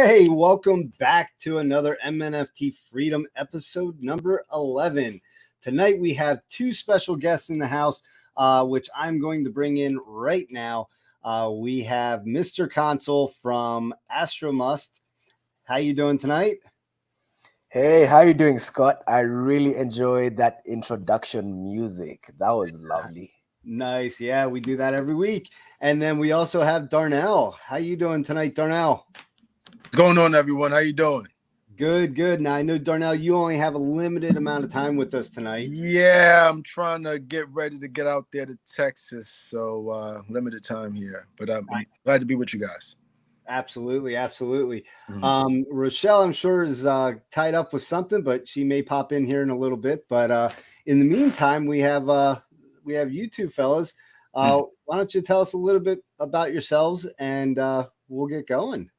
Hey, welcome back to another MNFT Freedom episode number 11. Tonight we have two special guests in the house, which I'm going to bring in right now. We have Mr. Console from Astro Musk. How you doing tonight? Hey, how you doing, Scott? I really enjoyed that introduction music. That was lovely. Nice. Yeah, we do that every week. And then we also have Darnell. How you doing tonight, Darnell? What's going on, everyone? How you doing? Good, good. Now I know, Darnell, you only have a limited amount of time with us tonight. Yeah, I'm trying to get ready to get out there to Texas, so limited time here. But I'm glad to be with you guys. Absolutely, absolutely. Rochelle, I'm sure, is tied up with something, but she may pop in here in a little bit. But in the meantime, we have you two fellas. Why don't you tell us a little bit about yourselves, and we'll get going.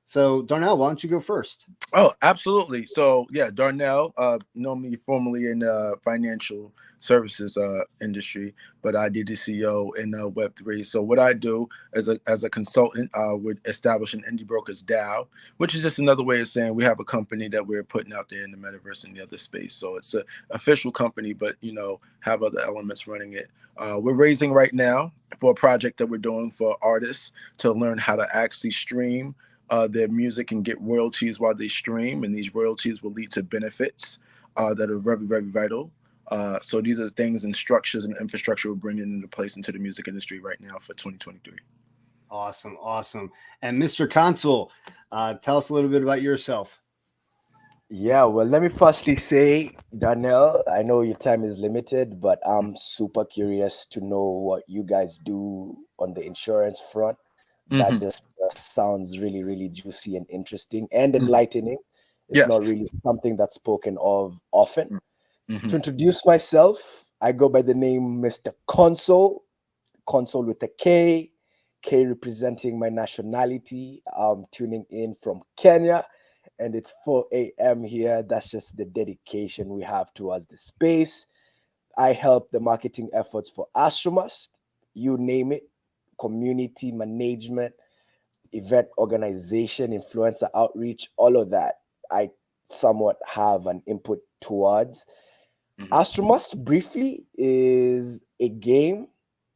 So, Darnell, why don't you go first? Oh, absolutely. So, yeah, Darnell, know me formerly in financial services industry, but I did the CEO in Web3. So what I do as a consultant would establish an indie brokers DAO, which is just another way of saying we have a company that we're putting out there in the metaverse and the other space. So it's an official company, but, have other elements running it. We're raising right now for a project that we're doing for artists to learn how to actually stream their music and get royalties while they stream, and these royalties will lead to benefits that are very, very vital. So these are the things and structures and infrastructure we're bringing into place into the music industry right now for 2023. Awesome, awesome. And Mr. Console, tell us a little bit about yourself. Yeah, well, let me firstly say, Danielle, I know your time is limited, but I'm super curious to know what you guys do on the insurance front. That just sounds really, really juicy and interesting and enlightening. It's not really something that's spoken of often. To introduce myself, I go by the name Mr. Console with a K representing my nationality. I'm tuning in from Kenya, and it's 4 a.m. here. That's just the dedication we have towards the space. I help the marketing efforts for Astro Musk, you name it, community management, event organization, influencer outreach, all of that. I somewhat have an input towards. Astro Musk briefly is a game,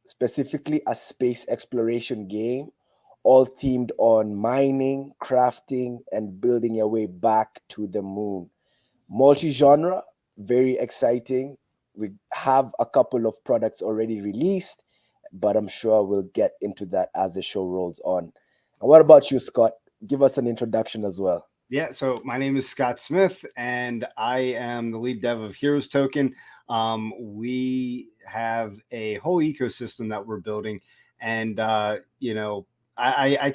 specifically a space exploration game, all themed on mining, crafting, and building your way back to the moon. Multi-genre, very exciting. We have a couple of products already released, but I'm sure we'll get into that as the show rolls on. And what about you, Scott? Give us an introduction as well. Yeah, so my name is Scott Smith, and I am the lead dev of Heroes Token. We have a whole ecosystem that we're building, and I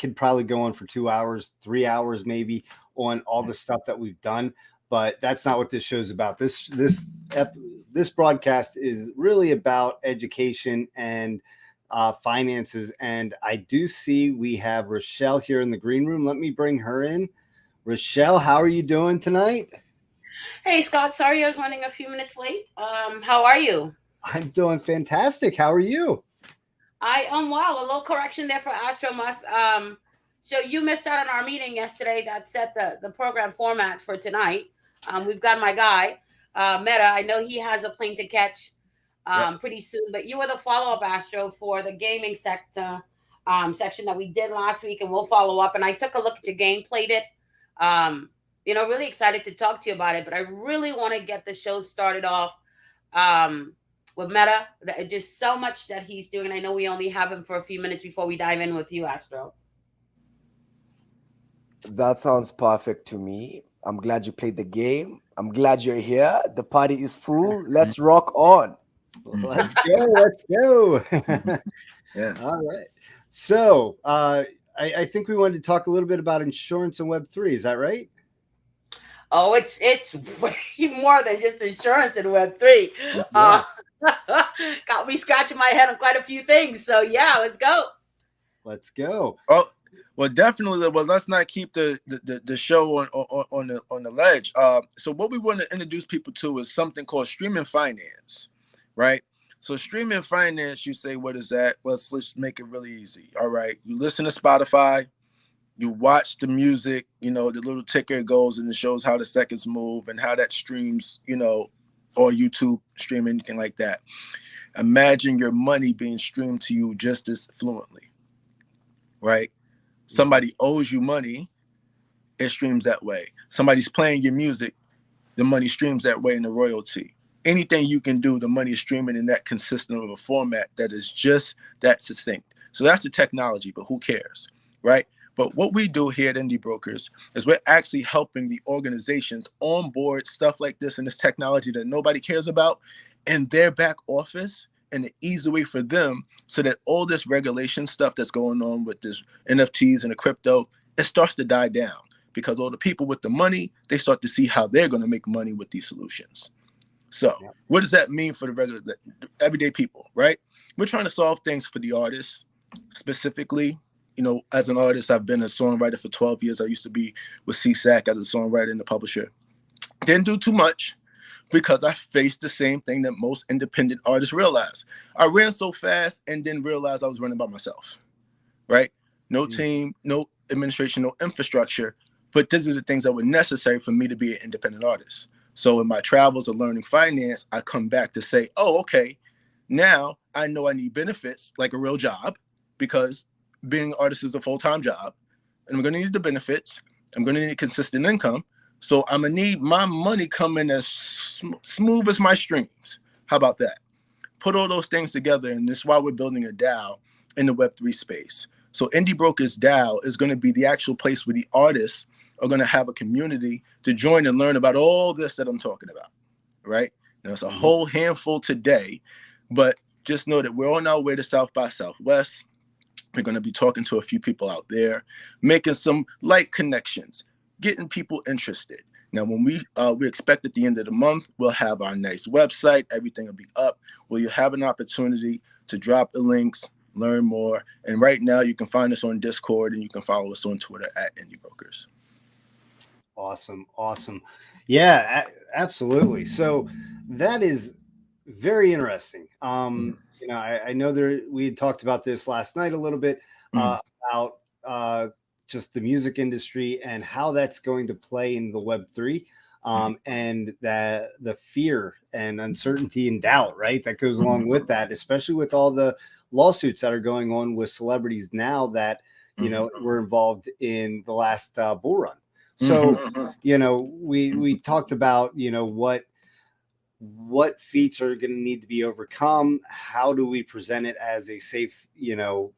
could probably go on for 2 hours, 3 hours maybe on all the stuff that we've done, but that's not what this show's about. This broadcast is really about education and finances, and I do see we have Rochelle here in the green room. Let me bring her in. Rochelle, how are you doing tonight? Hey, Scott. Sorry I was running a few minutes late. How are you? I'm doing fantastic. How are you? I am well. A little correction there for Astro Musk. So you missed out on our meeting yesterday that set the program format for tonight. We've got my guy, Meta. I know he has a plane to catch pretty soon, but you were the follow-up, Astro, for the gaming sector section that we did last week, and we'll follow up. And I took a look at your game, played it. Really excited to talk to you about it, but I really want to get the show started off with Meta. Just so much that he's doing. I know we only have him for a few minutes before we dive in with you, Astro. That sounds perfect to me. I'm glad you played the game. I'm glad you're here. The party is full. Let's rock on. Let's go. Let's go. Yes. All right. So I think we wanted to talk a little bit about insurance and Web3. Is that right? Oh, it's way more than just insurance in Web3. Yeah. Got me scratching my head on quite a few things. So yeah, let's go. Let's go. Oh, well, definitely. Well, let's not keep the show on the ledge. So what we want to introduce people to is something called streaming finance, right? So streaming finance, you say, what is that? Let's make it really easy. All right, you listen to Spotify, You watch the music, the little ticker goes and it shows how the seconds move and how that streams, or YouTube stream, anything like that. Imagine your money being streamed to you just as fluently, right? Somebody owes you money, it streams that way. Somebody's playing your music, the money streams that way in the royalty. Anything you can do, the money is streaming in that consistent of a format that is just that succinct. So that's the technology, but who cares, right? But what we do here at Indie Brokers is we're actually helping the organizations onboard stuff like this and this technology that nobody cares about in their back office in an easy way for them, so that all this regulation stuff that's going on with this NFTs and the crypto, it starts to die down, because all the people with the money, they start to see how they're going to make money with these solutions. So what does that mean for the everyday people, right? We're trying to solve things for the artists specifically. As an artist, I've been a songwriter for 12 years. I used to be with CSAC as a songwriter and a publisher. Didn't do too much because I faced the same thing that most independent artists realize. I ran so fast and then realized I was running by myself, right? No team, no administration, no infrastructure, but these are the things that were necessary for me to be an independent artist. So in my travels of learning finance, I come back to say, oh, okay, now I know I need benefits like a real job, because being an artist is a full-time job, and I'm going to need the benefits. I'm going to need consistent income. So I'm going to need my money coming as smooth as my streams. How about that? Put all those things together, and this is why we're building a DAO in the Web3 space. So Indie Brokers DAO is going to be the actual place where the artists are going to have a community to join and learn about all this that I'm talking about, right? Now, it's a whole handful today, but just know that we're on our way to South by Southwest. We're going to be talking to a few people out there, making some light connections, getting people interested. Now, when we expect at the end of the month, we'll have our nice website. Everything will be up where you have an opportunity to drop the links, learn more. And right now, you can find us on Discord, and you can follow us on Twitter at Indie Brokers. Awesome. Yeah, absolutely. So that is very interesting. I know we had talked about this last night a little bit about just the music industry and how that's going to play in the Web3, and that the fear and uncertainty and doubt, right, that goes along with that, especially with all the lawsuits that are going on with celebrities now that were involved in the last bull run. So we talked about what feats are going to need to be overcome. How do we present it as a safe,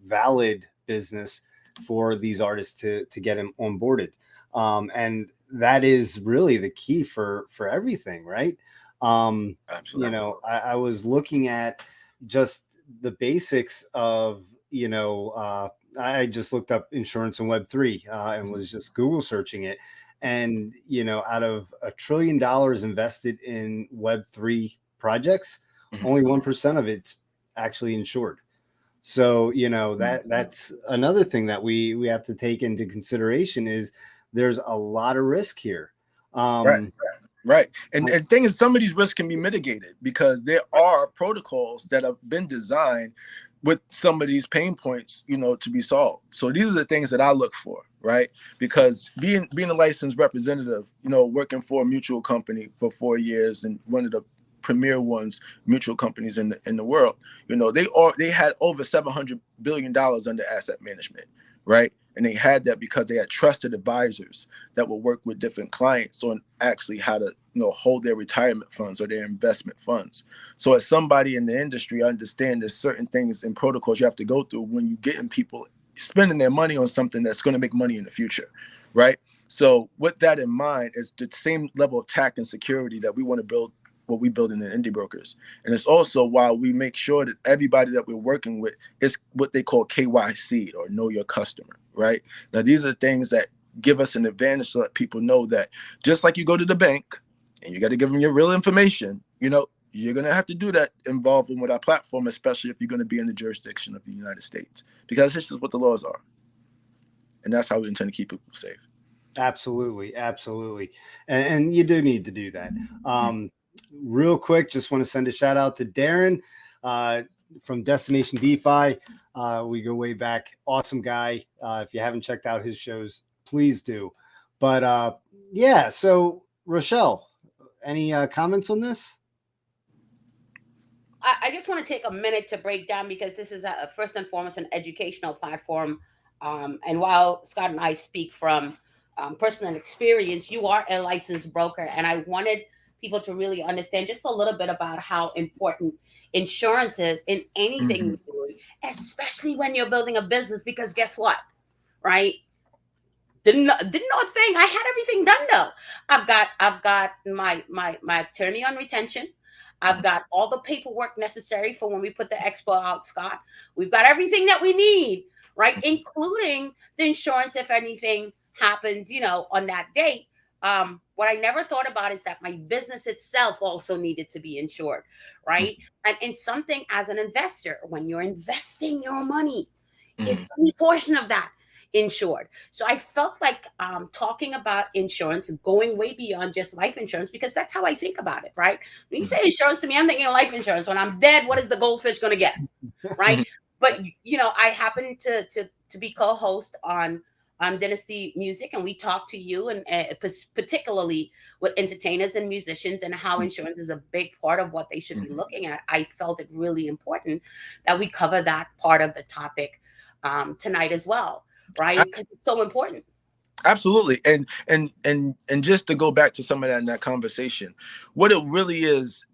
valid business for these artists to get them onboarded? And that is really the key for everything, right? Absolutely. I was looking at just the basics of, I just looked up insurance and Web3 and was just Google searching it. And, out of $1 trillion invested in Web3 projects, only 1% of it's actually insured. So, that's another thing that we have to take into consideration is there's a lot of risk here. Right. And the thing is, some of these risks can be mitigated because there are protocols that have been designed with some of these pain points, to be solved. So these are the things that I look for, right? Because being a licensed representative, working for a mutual company for 4 years and one of the premier mutual companies in the world, they had over $700 billion under asset management, right? And they had that because they had trusted advisors that would work with different clients on actually how to, hold their retirement funds or their investment funds. So as somebody in the industry, I understand there's certain things and protocols you have to go through when you getting people spending their money on something that's going to make money in the future, right? So with that in mind, is the same level of tact and security that we want to build what we build in the Indie Brokers. And it's also why we make sure that everybody that we're working with is what they call KYC, or know your customer, right? Now, these are things that give us an advantage to let people know that just like you go to the bank and you got to give them your real information, you're going to have to do that involving with our platform, especially if you're going to be in the jurisdiction of the United States, because this is what the laws are. And that's how we intend to keep people safe. Absolutely. And you do need to do that. Real quick, just want to send a shout out to Darren from Destination DeFi. We go way back. Awesome guy. If you haven't checked out his shows, please do. But yeah, so Rochelle, any comments on this? I just want to take a minute to break down, because this is first and foremost an educational platform. And while Scott and I speak from personal experience, you are a licensed broker. And I wanted people to really understand just a little bit about how important insurance is in anything you're doing, especially when you're building a business, because guess what? Right? Didn't know a thing. I had everything done though. I've got my attorney on retention. I've got all the paperwork necessary for when we put the expo out, Scott. We've got everything that we need, right? Including the insurance if anything happens, on that date. What I never thought about is that my business itself also needed to be insured, right? And in something as an investor, when you're investing your money, is any portion of that insured. So I felt like talking about insurance, going way beyond just life insurance, because that's how I think about it, right? When you say insurance to me, I'm thinking of life insurance. When I'm dead, what is the goldfish going to get, right? But I happen to be co-host on Dynasty Music, and we talk to you, and particularly with entertainers and musicians, and how insurance is a big part of what they should be looking at. I felt it really important that we cover that part of the topic tonight as well. Right, because it's so important. Absolutely. And just to go back to some of that in that conversation, what it really is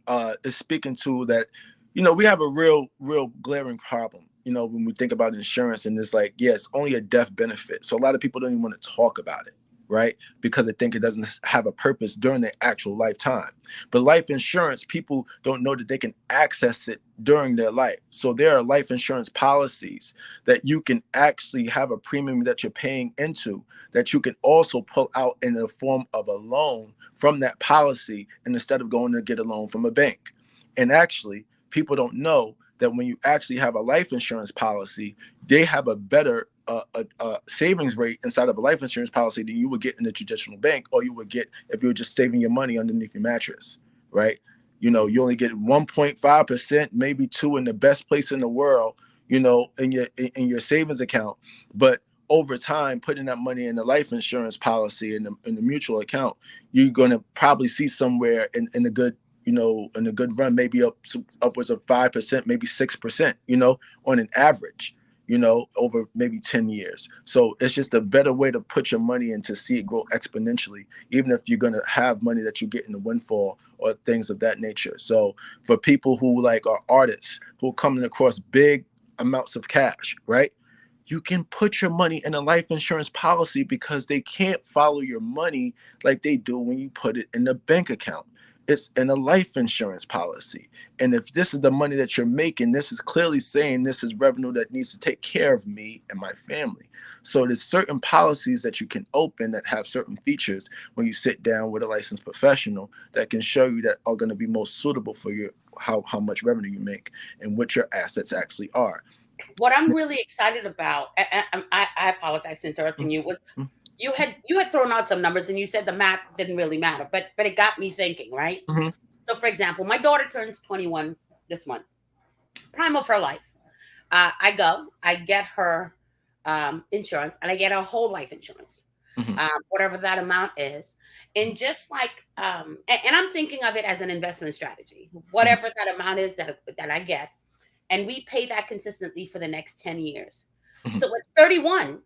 speaking to that, we have a real glaring problem, when we think about insurance, and it's like, yeah, it's only a death benefit. So a lot of people don't even want to talk about it, right? Because they think it doesn't have a purpose during their actual lifetime. But life insurance, people don't know that they can access it during their life. So there are life insurance policies that you can actually have a premium that you're paying into, that you can also pull out in the form of a loan from that policy, and instead of going to get a loan from a bank. And actually, people don't know that when you actually have a life insurance policy, they have a better savings rate inside of a life insurance policy than you would get in the traditional bank, or you would get if you were just saving your money underneath your mattress, right? You only get 1.5%, maybe 2% in the best place in the world, in your savings account. But over time, putting that money in the life insurance policy in the mutual account, you're going to probably see somewhere in a good, in a good run, maybe upwards of 5%, maybe 6%, on an average, over maybe 10 years. So it's just a better way to put your money in to see it grow exponentially, even if you're going to have money that you get in the windfall or things of that nature. So for people who are artists who are coming across big amounts of cash, right? You can put your money in a life insurance policy, because they can't follow your money like they do when you put it in a bank account. It's in a life insurance policy. And if this is the money that you're making, this is clearly saying this is revenue that needs to take care of me and my family. So there's certain policies that you can open that have certain features when you sit down with a licensed professional that can show you that are going to be most suitable for your how much revenue you make and what your assets actually are. What I'm really excited about, I apologize for interrupting you, was you had thrown out some numbers, and you said the math didn't really matter, but it got me thinking, right? So for example, my daughter turns 21 this month, prime of her life. I get her insurance, and I get her whole life insurance, whatever that amount is. And just like, and I'm thinking of it as an investment strategy, whatever that amount is that I get, and we pay that consistently for the next 10 years. So at 31,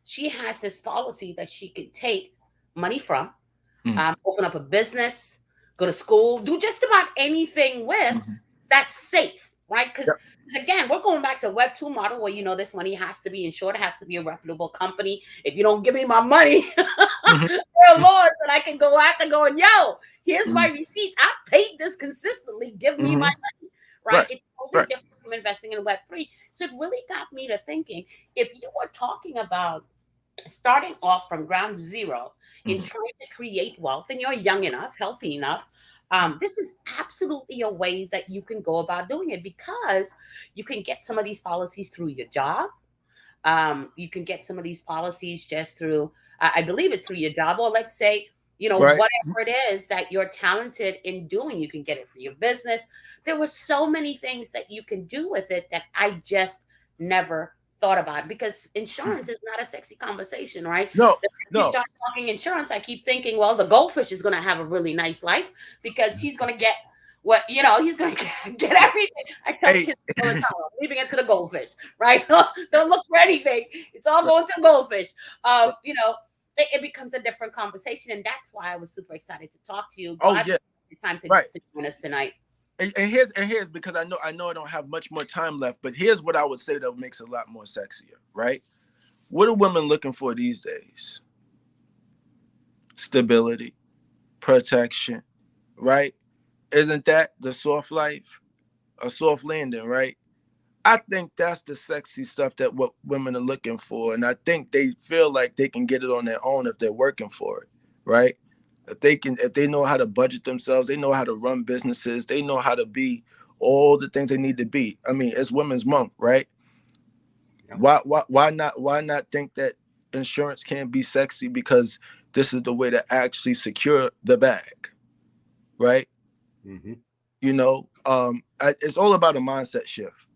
she has this policy that she can take money from, open up a business, go to school, do just about anything with that's safe, right? Because again, we're going back to Web 2 model where, this money has to be insured. It has to be a reputable company. If you don't give me my money, there are laws that I can go after going, yo, here's my receipts. I've paid this consistently. Give me my money, right? It's totally different from investing in Web 3. So it really got me to thinking, if you were talking about starting off from ground zero in trying to create wealth, and you're young enough, healthy enough, this is absolutely a way that you can go about doing it, because you can get some of these policies through your job. You can get some of these policies just through, I believe it's through your job, or let's say, whatever it is that you're talented in doing, you can get it for your business. There were so many things that you can do with it that I just never thought about, because insurance is not a sexy conversation, right? No, You no. start talking insurance, I keep thinking, well, the goldfish is going to have a really nice life because he's going to get what, he's going to get everything. I tell Hey, kids all the time, I'm leaving it to the goldfish, right? Don't look for anything. It's all going to the goldfish. It becomes a different conversation. And that's why I was super excited to talk to you. oh Glad yeah, you had time to right. join us tonight. And here's because I know I don't have much more time left, but here's what I would say that makes it a lot more sexier, right? What are women looking for these days? Stability, protection, right? Isn't that the soft life? A soft landing, right? I think that's the sexy stuff that what women are looking for. And I think they feel like they can get it on their own if they're working for it, right? If they know how to budget themselves, they know how to run businesses, they know how to be all the things they need to be. I mean, it's Women's Month, right? Yep. Why not think that insurance can be sexy because this is the way to actually secure the bag, right? Mm-hmm. It's all about a mindset shift,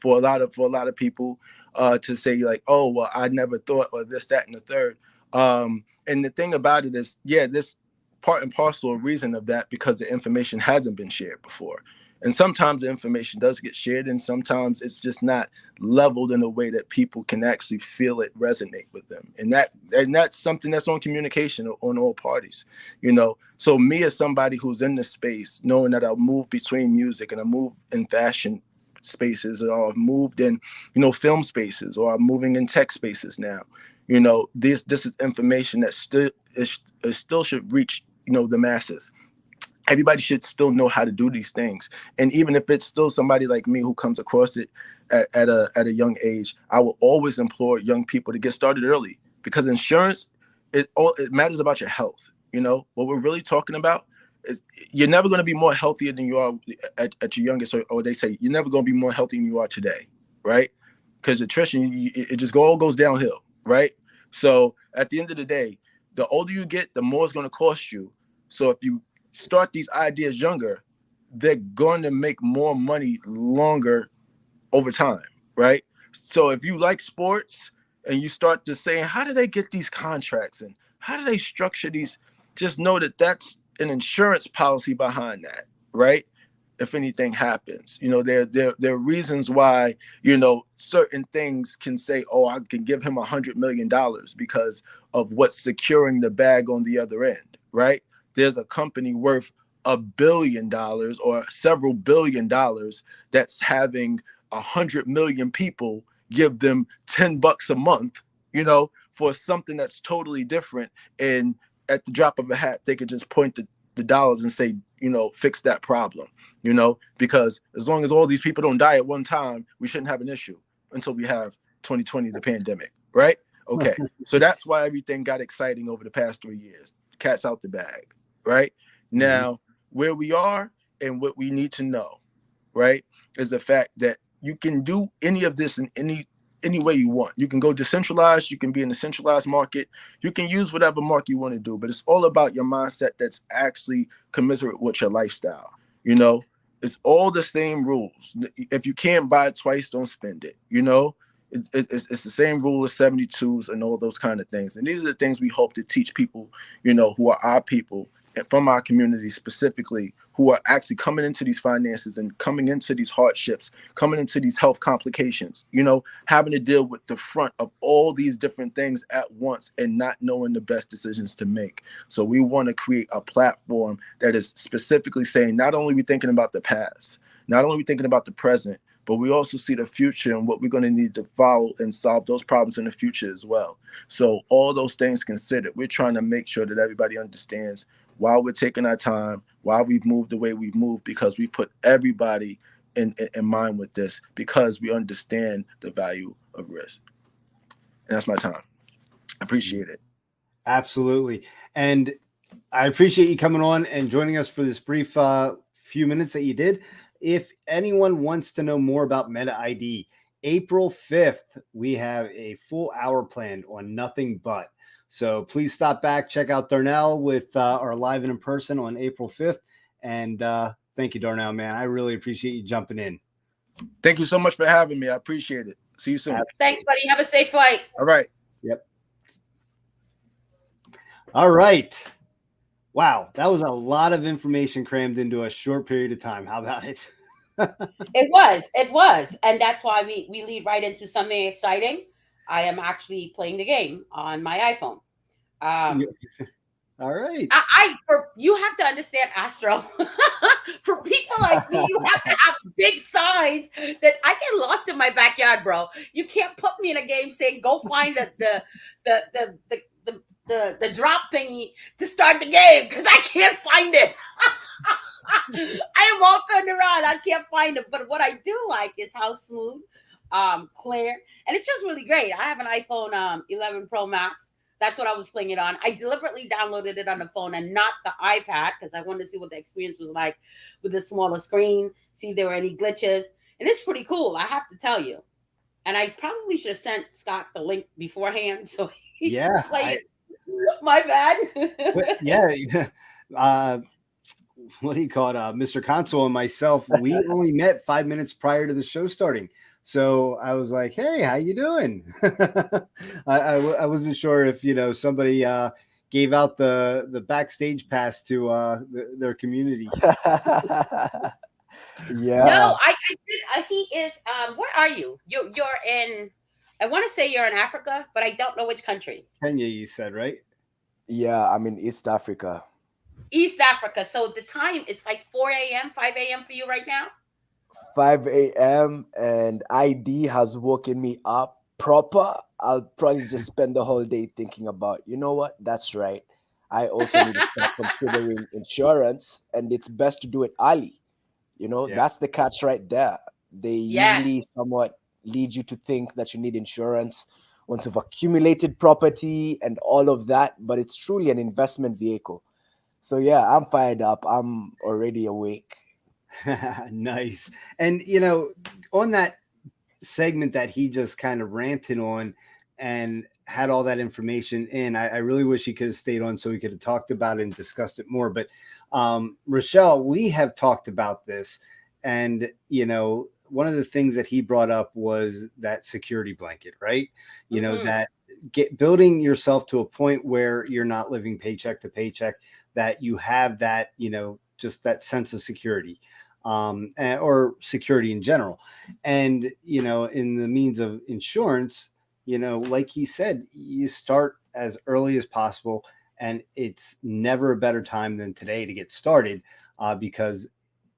for a lot of people, to say like, oh, well, I never thought, or this, that, and the third. And the thing about it is, yeah, this part and parcel of reason of that, because the information hasn't been shared before. And sometimes the information does get shared, and sometimes it's just not leveled in a way that people can actually feel it resonate with them. And that's something that's on communication on all parties, So me, as somebody who's in the space, knowing that I move between music and I move in fashion spaces, or I've moved in, film spaces, or I'm moving in tech spaces now, this is information that still should reach, the masses. Everybody should still know how to do these things. And even if it's still somebody like me who comes across it at a young age, I will always implore young people to get started early, because insurance, it matters about your health. What we're really talking about is you're never going to be more healthier than you are at your youngest, or they say you're never going to be more healthy than you are today, right? Because attrition, it just all goes downhill, right? So at the end of the day, the older you get, the more it's going to cost you. So if you start these ideas younger, they're going to make more money longer over time, right? So if you like sports and you start to say, how do they get these contracts and how do they structure these? Just know that that's an insurance policy behind that, right? If anything happens, there are reasons why, certain things can say, oh, I can give him $100 million because of what's securing the bag on the other end, right? There's a company worth $1 billion or several $billion that's having 100 million people give them $10 a month, for something that's totally different. And at the drop of a hat, they could just point the dollars and say, fix that problem, because as long as all these people don't die at one time, we shouldn't have an issue until we have 2020, the pandemic, right? Okay. So that's why everything got exciting over the past 3 years. Cat's out the bag. Right now, where we are and what we need to know, right, is the fact that you can do any of this in any way you want. You can go decentralized, you can be in a centralized market, you can use whatever market you want to do, but it's all about your mindset that's actually commensurate with your lifestyle. It's all the same rules. If you can't buy it twice, don't spend it. It's the same rule as 72s and all those kind of things. And these are the things we hope to teach people, who are our people and from our community specifically, who are actually coming into these finances and coming into these hardships, coming into these health complications, having to deal with the front of all these different things at once and not knowing the best decisions to make. So we want to create a platform that is specifically saying, not only are we thinking about the past, not only are we thinking about the present, but we also see the future and what we're going to need to follow and solve those problems in the future as well. So all those things considered, we're trying to make sure that everybody understands why we're taking our time, why we've moved the way we've moved, because we put everybody in mind with this, because we understand the value of risk. And that's my time. I appreciate it. Absolutely. And I appreciate you coming on and joining us for this brief few minutes that you did. If anyone wants to know more about Meta ID, April 5th, we have a full hour planned on nothing but. So please stop back, check out Darnell with our live and in person on April 5th. And thank you, Darnell, man. I really appreciate you jumping in. Thank you so much for having me. I appreciate it. See you soon. Thanks, buddy. Have a safe flight. All right. Yep. All right. Wow, that was a lot of information crammed into a short period of time. How about it? It was, and that's why we lead right into something exciting. I am actually playing the game on my iPhone. All right. You have to understand, Astro. For people like me, you have to have big signs that I get lost in my backyard, bro. You can't put me in a game saying go find the drop thingy to start the game because I can't find it. I am all turned around. I can't find it. But what I do like is how smooth, clear, and it's just really great. I have an iPhone 11 Pro Max. That's what I was playing it on. I deliberately downloaded it on the phone and not the iPad because I wanted to see what the experience was like with the smaller screen, see if there were any glitches. And it's pretty cool, I have to tell you. And I probably should have sent Scott the link beforehand so he could play it. My bad. Yeah. What do you call it? Mr. Console and myself, we only met 5 minutes prior to the show starting. So I was like, hey, how you doing? I wasn't sure if, somebody gave out the backstage pass to their community. Yeah. No, I did. He is, where are you? You're in, I want to say you're in Africa, but I don't know which country. Kenya, you said, right? Yeah, I'm in East Africa. East Africa. So the time is like 4 a.m., 5 a.m. for you right now? 5 a.m. and ID has woken me up proper. I'll probably just spend the whole day thinking about, you know what? That's right. I also need to start considering insurance, and it's best to do it early. That's the catch right there. They usually somewhat lead you to think that you need insurance once you've accumulated property and all of that, but it's truly an investment vehicle. So yeah, I'm fired up. I'm already awake. Nice. And, on that segment that he just kind of ranted on and had all that information in, I really wish he could have stayed on so we could have talked about it and discussed it more. But Rochelle, we have talked about this, and, one of the things that he brought up was that security blanket, right? That building yourself to a point where you're not living paycheck to paycheck, that you have that, just that sense of security. Or security in general. And, in the means of insurance, like he said, you start as early as possible, and it's never a better time than today to get started because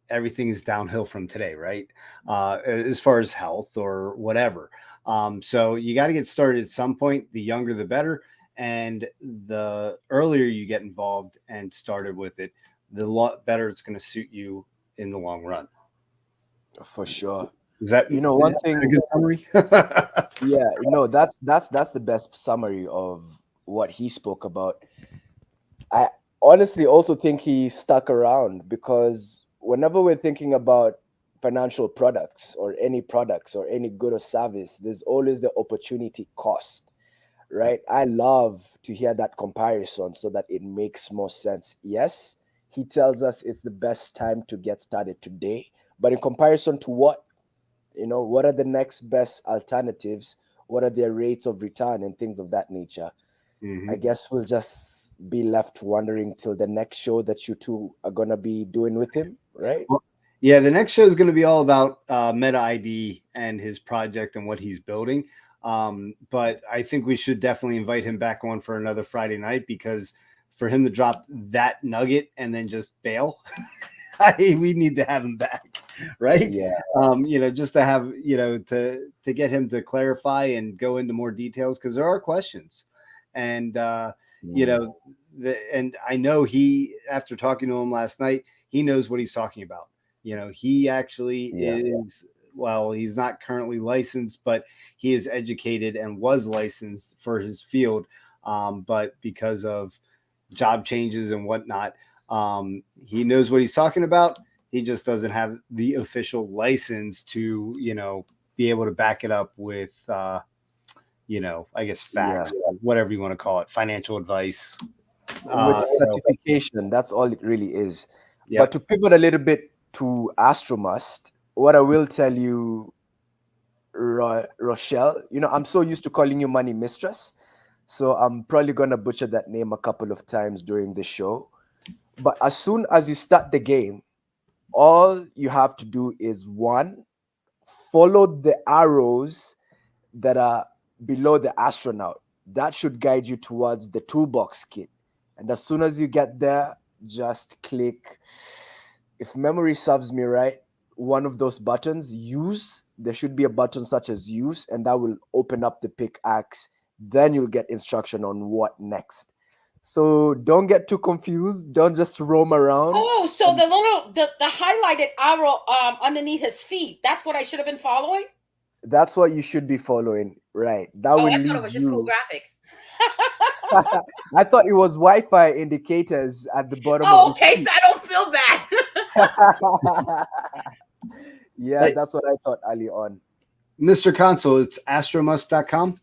everything is downhill from today, right? As far as health or whatever. So you got to get started at some point. The younger, the better. And the earlier you get involved and started with it, the better it's going to suit you in the long run. For sure. Is that one thing? A good summary? Yeah, that's the best summary of what he spoke about. I honestly also think he stuck around because whenever we're thinking about financial products or any good or service, there's always the opportunity cost, right? I love to hear that comparison so that it makes more sense. Yes, he tells us it's the best time to get started today, but in comparison to what? What are the next best alternatives? What are their rates of return and things of that nature? Mm-hmm. I guess we'll just be left wondering till the next show that you two are going to be doing with him, right? Well, yeah, the next show is going to be all about Meta ID and his project and what he's building. But I think we should definitely invite him back on for another Friday night, because for him to drop that nugget and then just bail, we need to have him back, right? Yeah. Just to have, to get him to clarify and go into more details, because there are questions. And, and I know after talking to him last night, he knows what he's talking about. He actually is, well, he's not currently licensed, but he is educated and was licensed for his field. But because of job changes and whatnot, he knows what he's talking about. He just doesn't have the official license to, be able to back it up with, I guess facts, or whatever you want to call it, financial advice. With certification, that's all it really is. Yep. But to pivot a little bit to Astro Musk, what I will tell you Rochelle. You know, I'm so used to calling you Money Mistress, so I'm probably gonna butcher that name a couple of times during the show. But as soon as you start the game, all you have to do is one, follow the arrows that are below the astronaut. That should guide you towards the toolbox kit. And as soon as you get there, just click, if memory serves me right, one of those buttons, use. There should be a button such as use, and that will open up the pickaxe. Then you'll get instruction on what next. So don't get too confused. Don't just roam around. Oh, so the little the highlighted arrow underneath his feet, that's what I should have been following? That's what you should be following, right? That Oh, will I thought it lead was just cool you. graphics. I thought it was Wi-Fi indicators at the bottom of Oh, his okay, so feet. I don't feel bad. Yeah, Hey, that's what I thought early on. Mr. Console, it's astromusk.com.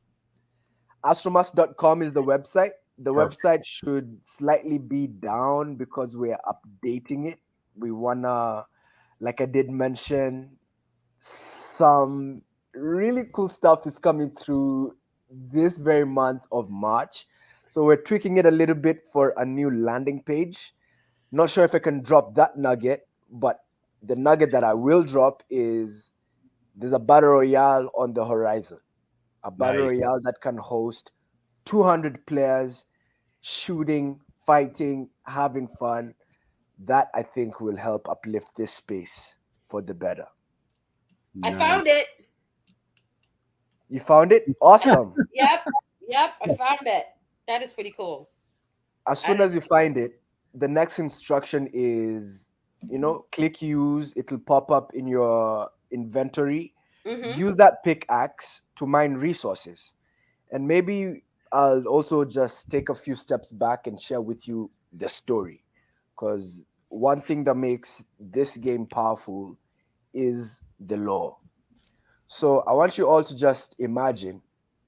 Astromusk.com is the website. The Perfect. website should slightly be down because we're updating it. We wanna, like I did mention, some really cool stuff is coming through this very month of March. So we're tweaking it a little bit for a new landing page. Not sure if I can drop that nugget, but the nugget that I will drop is there's a battle royale on the horizon. A battle Nice. royale that can host 200 players shooting, fighting, having fun. That I think will help uplift this space for the better. I Nice. found it. You found it? Awesome. Yep. Yep, I found it. That is pretty cool. As I soon don't as you find it, the next instruction is, click use. It'll pop up in your inventory. mm-hmm. Use that pickaxe to mine resources. And maybe I'll also just take a few steps back and share with you the story. Because one thing that makes this game powerful is the lore. So I want you all to just imagine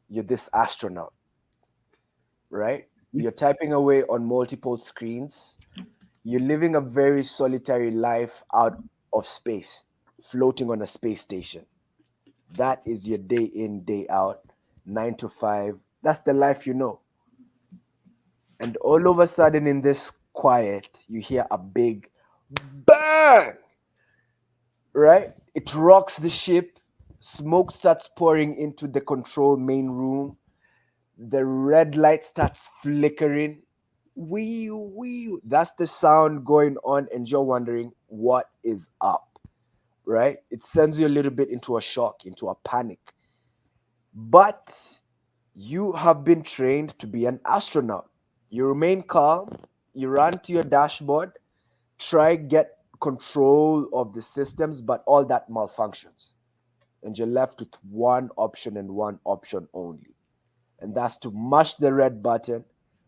you're this astronaut, right? You're typing away on multiple screens. You're living a very solitary life out of space, floating on a space station. That is your day in, day out, 9 to 5. That's the life you know. And all of a sudden, in this quiet, you hear a big bang, right? It rocks the ship. Smoke starts pouring into the control main room. The red light starts flickering. Wee, wee. That's the sound going on, and you're wondering what is up, right? It sends you a little bit into a shock, into a panic. But you have been trained to be an astronaut. You remain calm, you run to your dashboard, try get control of the systems, but all that malfunctions. And you're left with one option and one option only. And that's to mash the red button,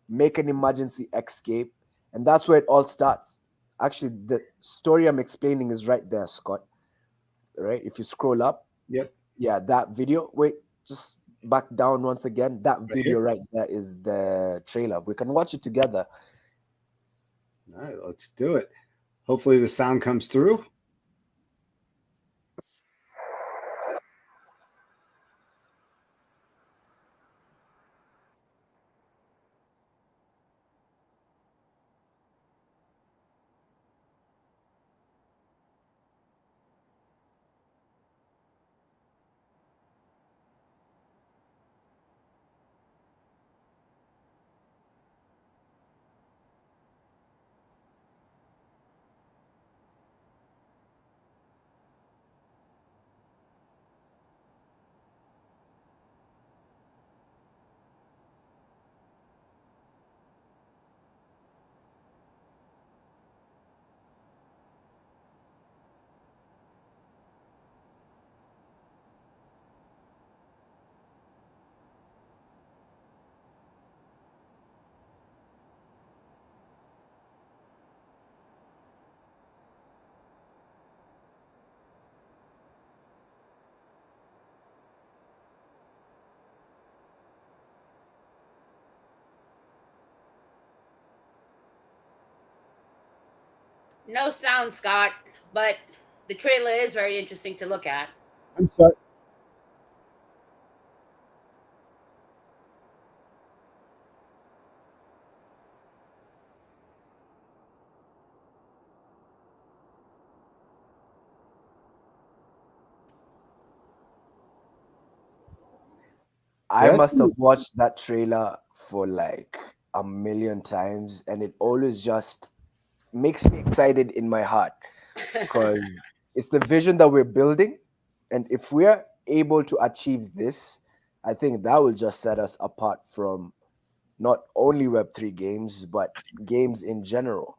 make an emergency escape, and that's where it all starts. Actually, the story I'm explaining is right there, Scott. Right? If you scroll up, Yep. yeah, that video. Wait, just back down once again. That Right video here. right there is the trailer. We can watch it together. All right, let's do it. Hopefully the sound comes through. No sound, Scott, but the trailer is very interesting to look at. I'm sorry. I must have watched that trailer for like a million times, and it always just makes me excited in my heart because it's the vision that we're building. And if we're able to achieve this, I think that will just set us apart from not only Web3 games, but games in general.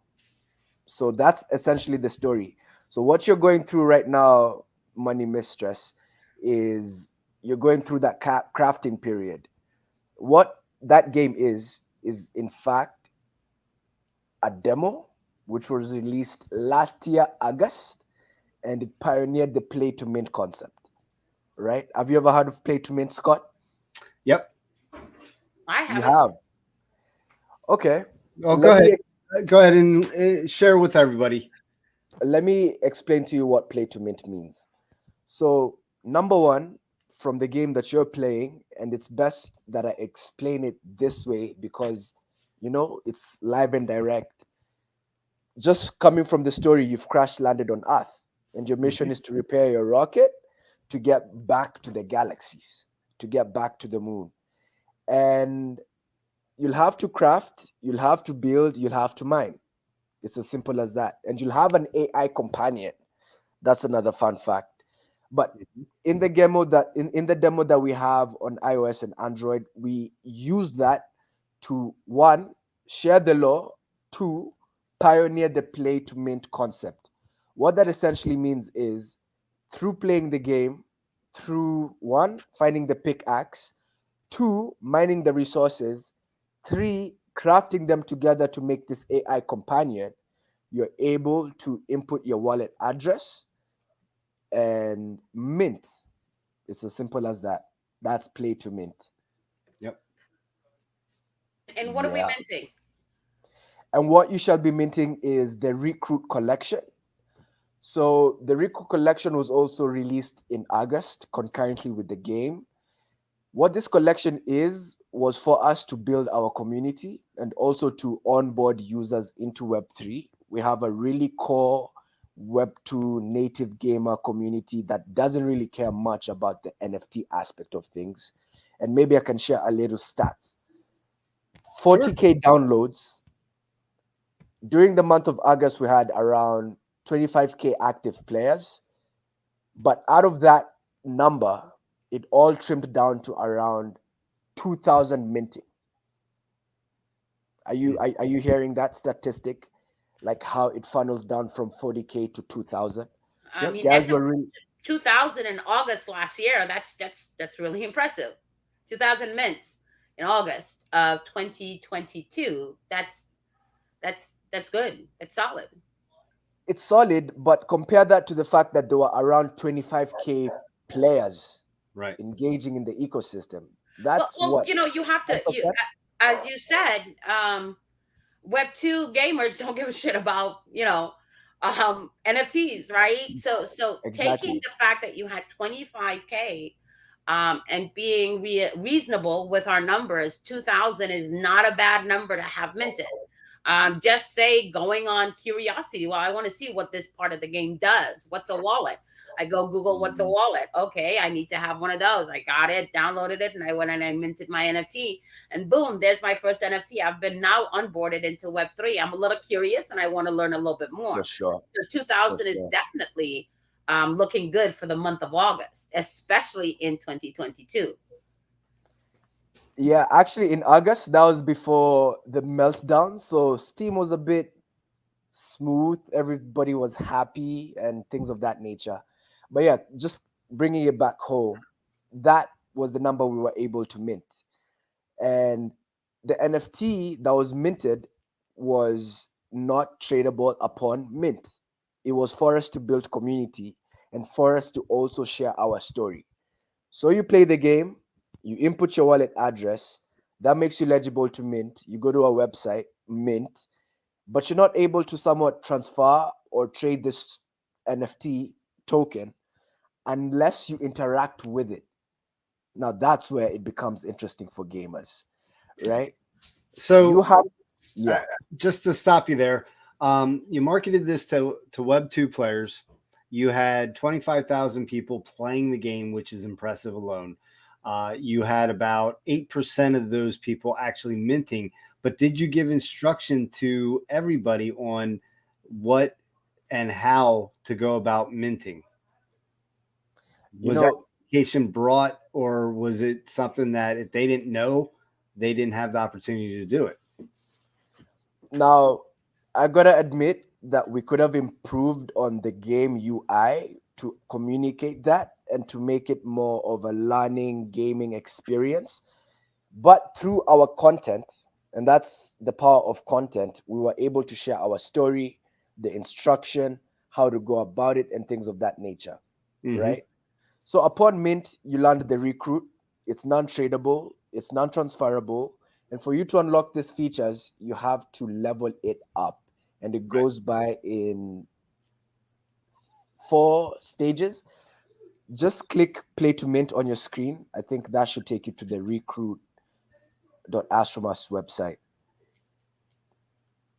So that's essentially the story. So what you're going through right now, Money Mistress, is you're going through that crafting period. What that game is in fact a demo which was released last year, August, and it pioneered the play to mint concept. Right? Have you ever heard of play to mint, Scott? Yep. I You haven't. have. Okay. Oh, go ahead. Go ahead and share with everybody. Let me explain to you what play to mint means. So, number one, from the game that you're playing, and it's best that I explain it this way because, it's live and direct. Just coming from the story, you've crash landed on Earth, and your mission is to repair your rocket to get back to the galaxies, to get back to the moon. And you'll have to craft, you'll have to build, you'll have to mine. It's as simple as that. And you'll have an AI companion. That's another fun fact. But in the demo in the demo that we have on iOS and Android, we use that to, one, share the law, two, pioneer the play to mint concept. What that essentially means is through playing the game, through one, finding the pickaxe, two, mining the resources, three, crafting them together to make this AI companion, you're able to input your wallet address and mint. It's as simple as that. That's play to mint. Yep. And what are we minting? And what you shall be minting is the Recruit Collection. So the Recruit Collection was also released in August concurrently with the game. What this collection was for us to build our community and also to onboard users into Web3. We have a really core Web2 native gamer community that doesn't really care much about the NFT aspect of things. And maybe I can share a little stats. 40K downloads. During the month of August, we had around 25K active players. But out of that number, it all trimmed down to around 2,000 minting. Are you hearing that statistic? Like how it funnels down from 40K to 2,000? I mean, Guys were really 2,000 in August last year. That's really impressive. 2,000 mints in August of 2022. That's good. It's solid. It's solid, but compare that to the fact that there were around 25K players engaging in the ecosystem. That's what you have to, as you said, Web 2 gamers don't give a shit about, NFTs, right? So exactly. taking the fact that you had 25K and being reasonable with our numbers, 2,000 is not a bad number to have minted. Just say going on curiosity. Well, I want to see what this part of the game does. What's a wallet? I go Google what's a wallet. Okay, I need to have one of those. I got it, downloaded it, and I went and I minted my NFT. And boom, there's my first NFT. I've been now onboarded into Web3. I'm a little curious and I want to learn a little bit more. For sure. So 2,000 is definitely looking good for the month of August, especially in 2022. Yeah, actually in August, that was before the meltdown. So Steam was a bit smooth. Everybody was happy and things of that nature. But yeah, just bringing it back home, that was the number we were able to mint. And the NFT that was minted was not tradable upon mint. It was for us to build community and for us to also share our story. So you play the game, you input your wallet address, that makes you eligible to mint. You go to a website, mint, but you're not able to somewhat transfer or trade this NFT token unless you interact with it. Now that's where it becomes interesting for gamers, right? So you have, just to stop you there, you marketed this to Web 2 players. You had 25,000 people playing the game, which is impressive alone. you had about 8% of those people actually minting. But did you give instruction to everybody on what and how to go about minting? You Was that know, education brought, or was it something that if they didn't know, they didn't have the opportunity to do it? now I gotta admit that we could have improved on the game UI to communicate that and to make it more of a learning gaming experience. But through our content, and that's the power of content, we were able to share our story, the instruction, how to go about it, and things of that nature, Mm-hmm. right? So upon mint, you land the recruit. It's non-tradable, it's non-transferable, and for you to unlock these features, you have to level it up, and it Right. goes by in 4 stages. Just click play to mint on your screen. I think that should take you to the recruit.astromas website.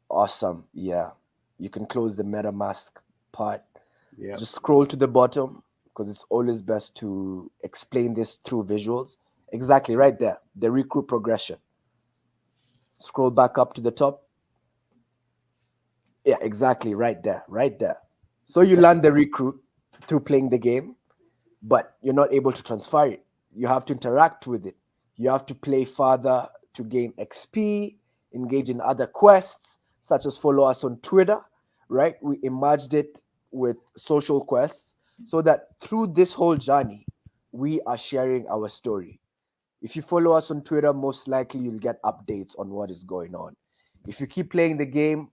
Awesome. Yeah. You can close the MetaMask part. Yeah. Just scroll to the bottom because it's always best to explain this through visuals. Exactly right there. The recruit progression. Scroll back up to the top. Yeah, exactly right there. Right there. So you learn the recruit through playing the game, but you're not able to transfer it. You have to interact with it. You have to play further to gain XP, engage in other quests, such as follow us on Twitter, right? We emerged it with social quests so that through this whole journey, we are sharing our story. If you follow us on Twitter, most likely you'll get updates on what is going on. If you keep playing the game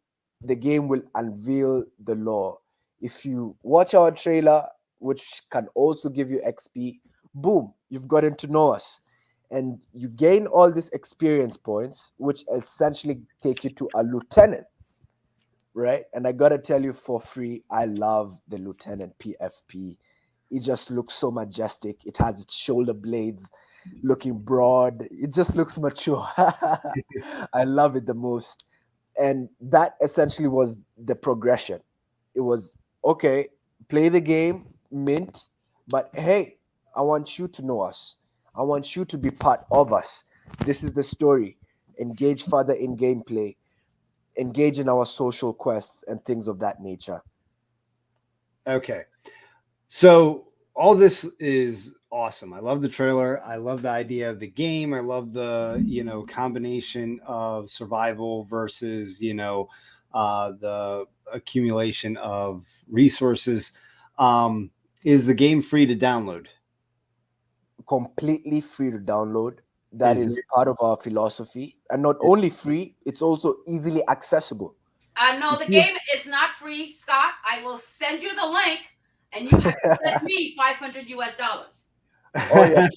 will unveil the lore. If you watch our trailer, which can also give you XP, boom, you've gotten to know us. And you gain all these experience points, which essentially take you to a lieutenant, right? And I gotta tell you for free, I love the lieutenant PFP. It just looks so majestic. It has its shoulder blades looking broad. It just looks mature. I love it the most. And that essentially was the progression. It was okay, play the game, mint, but hey, I want you to know us. I want you to be part of us. This is the story. Engage further in gameplay, engage in our social quests and things of that nature. Okay. So all this is awesome. I love the trailer. I love the idea of the game. I love the, combination of survival versus, the accumulation of resources. Is the game free to download? Completely free to download. That Is is part of our philosophy. And not only free, it's also easily accessible. No, the If you game is not free, Scott. I will send you the link, and you have to send me $500. Oh yeah,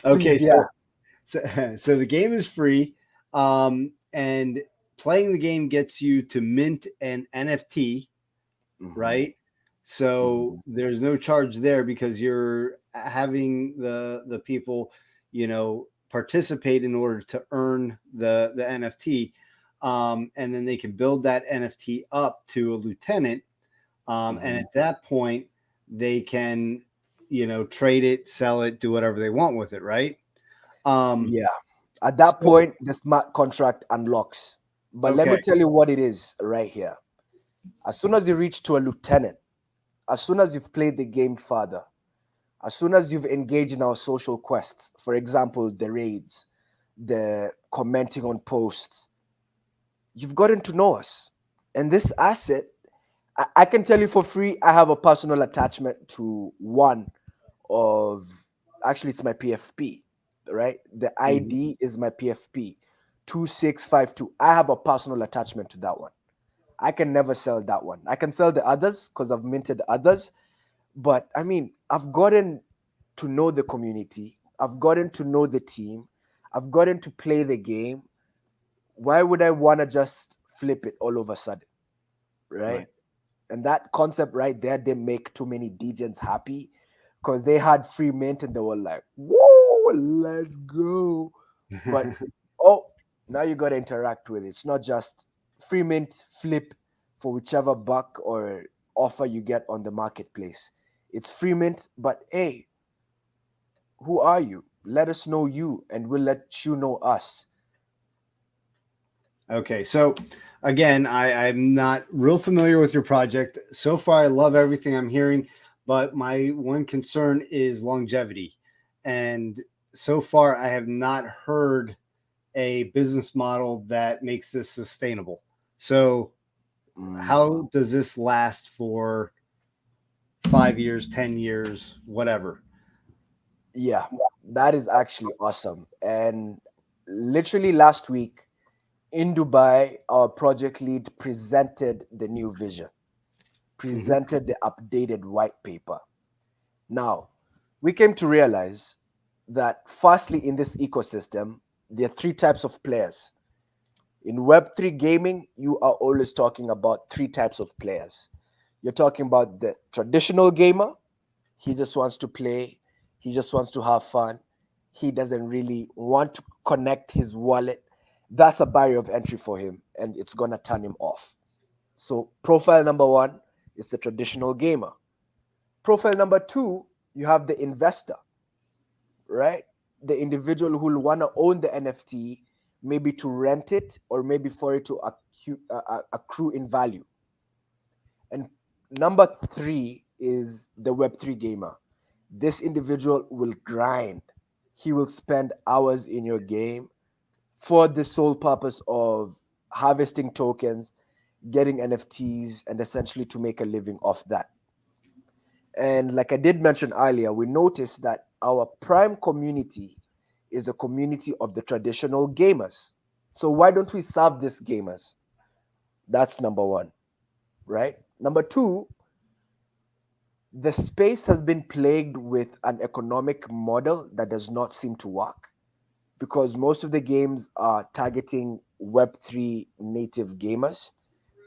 okay, please, yeah. so the game is free, and playing the game gets you to mint an NFT, right? So there's no charge there because you're having the people, participate in order to earn the NFT, and then they can build that NFT up to a lieutenant, and at that point they can, trade it, sell it, do whatever they want with it, right? Yeah. At that So point, the smart contract unlocks. But let me okay, tell you what it is right here. As soon as you reach to a lieutenant, as soon as you've played the game further, as soon as you've engaged in our social quests, for example, the raids, the commenting on posts, you've gotten to know us. And this asset, I can tell you for free, I have a personal attachment to one of, actually, it's my PFP, right? The Mhm. ID is my PFP 2652. I have a personal attachment to that one. I can never sell that one. I can sell the others because I've minted others. But I mean, I've gotten to know the community, I've gotten to know the team, I've gotten to play the game. Why would I want to just flip it all of a sudden? Right? Right. And that concept right there didn't make too many DJs happy because they had free mint and they were like, whoa, let's go. But oh, now you got to interact with it. It's not just free mint flip for whichever buck or offer you get on the marketplace. It's free mint, but hey, Who are you? Let us know you, and we'll let you know us. Okay, so again, I'm not real familiar with your project. So far, I love everything I'm hearing, but my one concern is longevity. And so far, I have not heard a business model that makes this sustainable. So, Mm, how does this last for 5 years, 10 years, whatever? yeah, that is actually awesome. And literally last week in Dubai, our project lead presented the new vision, Hmm. presented the updated white paper. Now, we came to realize that firstly, in this ecosystem, there are three types of players. In Web3 gaming, you are always talking about three types of players. You're talking about the traditional gamer. He just wants to play, he just wants to have fun. He doesn't really want to connect his wallet. That's a barrier of entry for him, and it's going to turn him off. So, profile number one is the traditional gamer. Profile number two, you have the investor, right? The individual who will want to own the NFT, maybe to rent it or maybe for it to accrue in value. And number three is the Web3 gamer. This individual will grind. He will spend hours in your game for the sole purpose of harvesting tokens, getting NFTs, and essentially to make a living off that. And like I did mention earlier, we noticed that our prime community is the community of the traditional gamers. So why don't we serve these gamers? That's number one, right? Number two, the space has been plagued with an economic model that does not seem to work because most of the games are targeting Web3 native gamers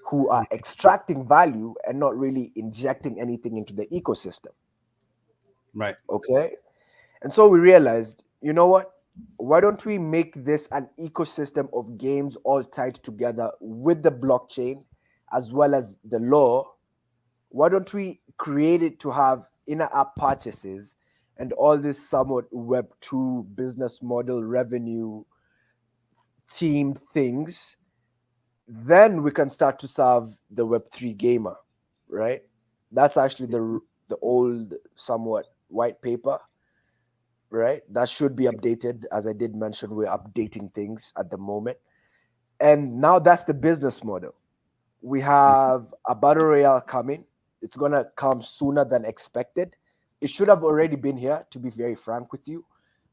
who are extracting value and not really injecting anything into the ecosystem. Right. Okay. And so we realized, you know what? Why don't we make this an ecosystem of games all tied together with the blockchain as well as the law? Why don't we create it to have in app purchases and all this somewhat Web2 business model revenue themed things? Then we can start to serve the Web3 gamer, right? That's actually the old somewhat white paper, right? That should be updated. As I did mention, we're updating things at the moment. And now that's the business model. We have a battle royale coming. It's going to come sooner than expected. It should have already been here, to be very frank with you.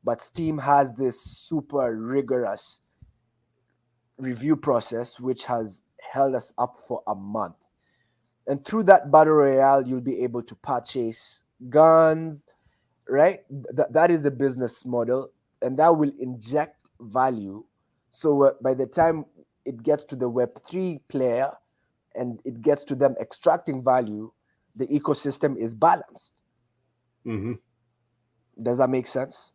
But Steam has this super rigorous review process, which has held us up for a month. And through that battle royale, you'll be able to purchase guns, right? That is the business model, and that will inject value. So by the time it gets to the Web3 player and it gets to them extracting value, the ecosystem is balanced. Hmm. Does that make sense?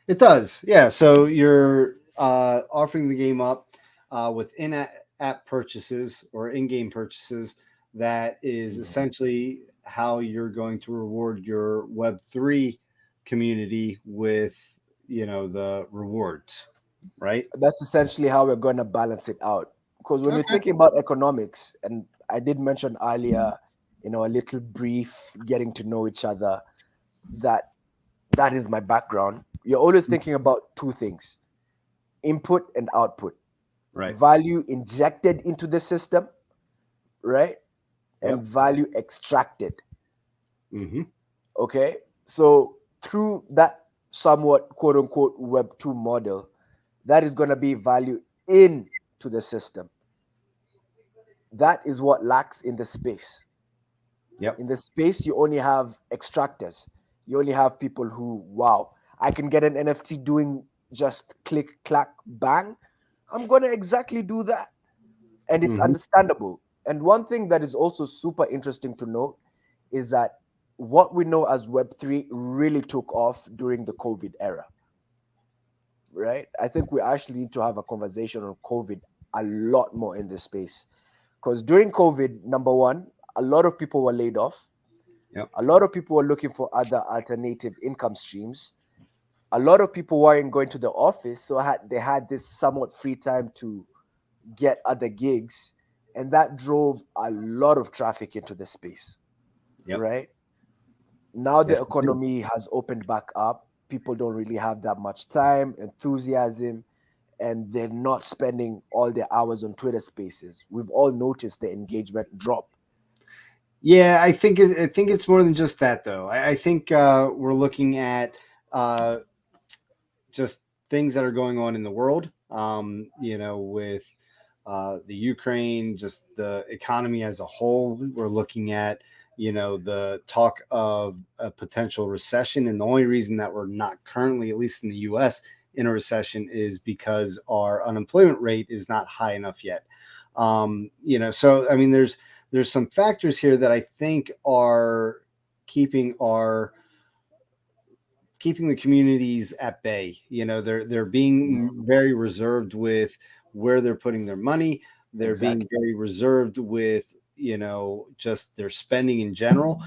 It does. Yeah. So you're offering the game up with in-app purchases or in-game purchases. That is essentially how you're going to reward your Web3 community with, the rewards, right? That's essentially how we're going to balance it out. Because when you're Okay. thinking about economics, and I did mention earlier, a little brief getting to know each other, that that is my background. You're always thinking about two things: input and output, Right. value injected into the system, right? And Yep. value extracted. Hmm. Okay. So through that somewhat quote unquote Web2 model, that is going to be value into the system. That is what lacks in the space. Yep. In the space, you only have extractors. You only have people who, wow, I can get an NFT doing just click, clack, bang. I'm going to exactly do that. And it's Hmm. understandable. And one thing that is also super interesting to note is that what we know as Web3 really took off during the COVID era, right? I think we actually need to have a conversation on COVID a lot more in this space. Because during COVID, number one, a lot of people were laid off. Yep. A lot of people were looking for other alternative income streams. a lot of people weren't going to the office, so they had this somewhat free time to get other gigs, and that drove a lot of traffic into the space. Yep. Right now, the Yes, they do. economy has opened back up. People don't really have that much time, enthusiasm, and they're not spending all their hours on Twitter Spaces. We've all noticed the engagement drop. Yeah, I think it's more than just that, though. I think we're looking at uh, just things that are going on in the world. With the Ukraine, just the economy as a whole. We're looking at the talk of a potential recession, and the only reason that we're not currently, at least in the U.S., in a recession is because our unemployment rate is not high enough yet. So I mean, there's some factors here that I think are keeping our keeping the communities at bay. They're being very reserved with where they're putting their money. They're being Exactly. very reserved with just their spending in general.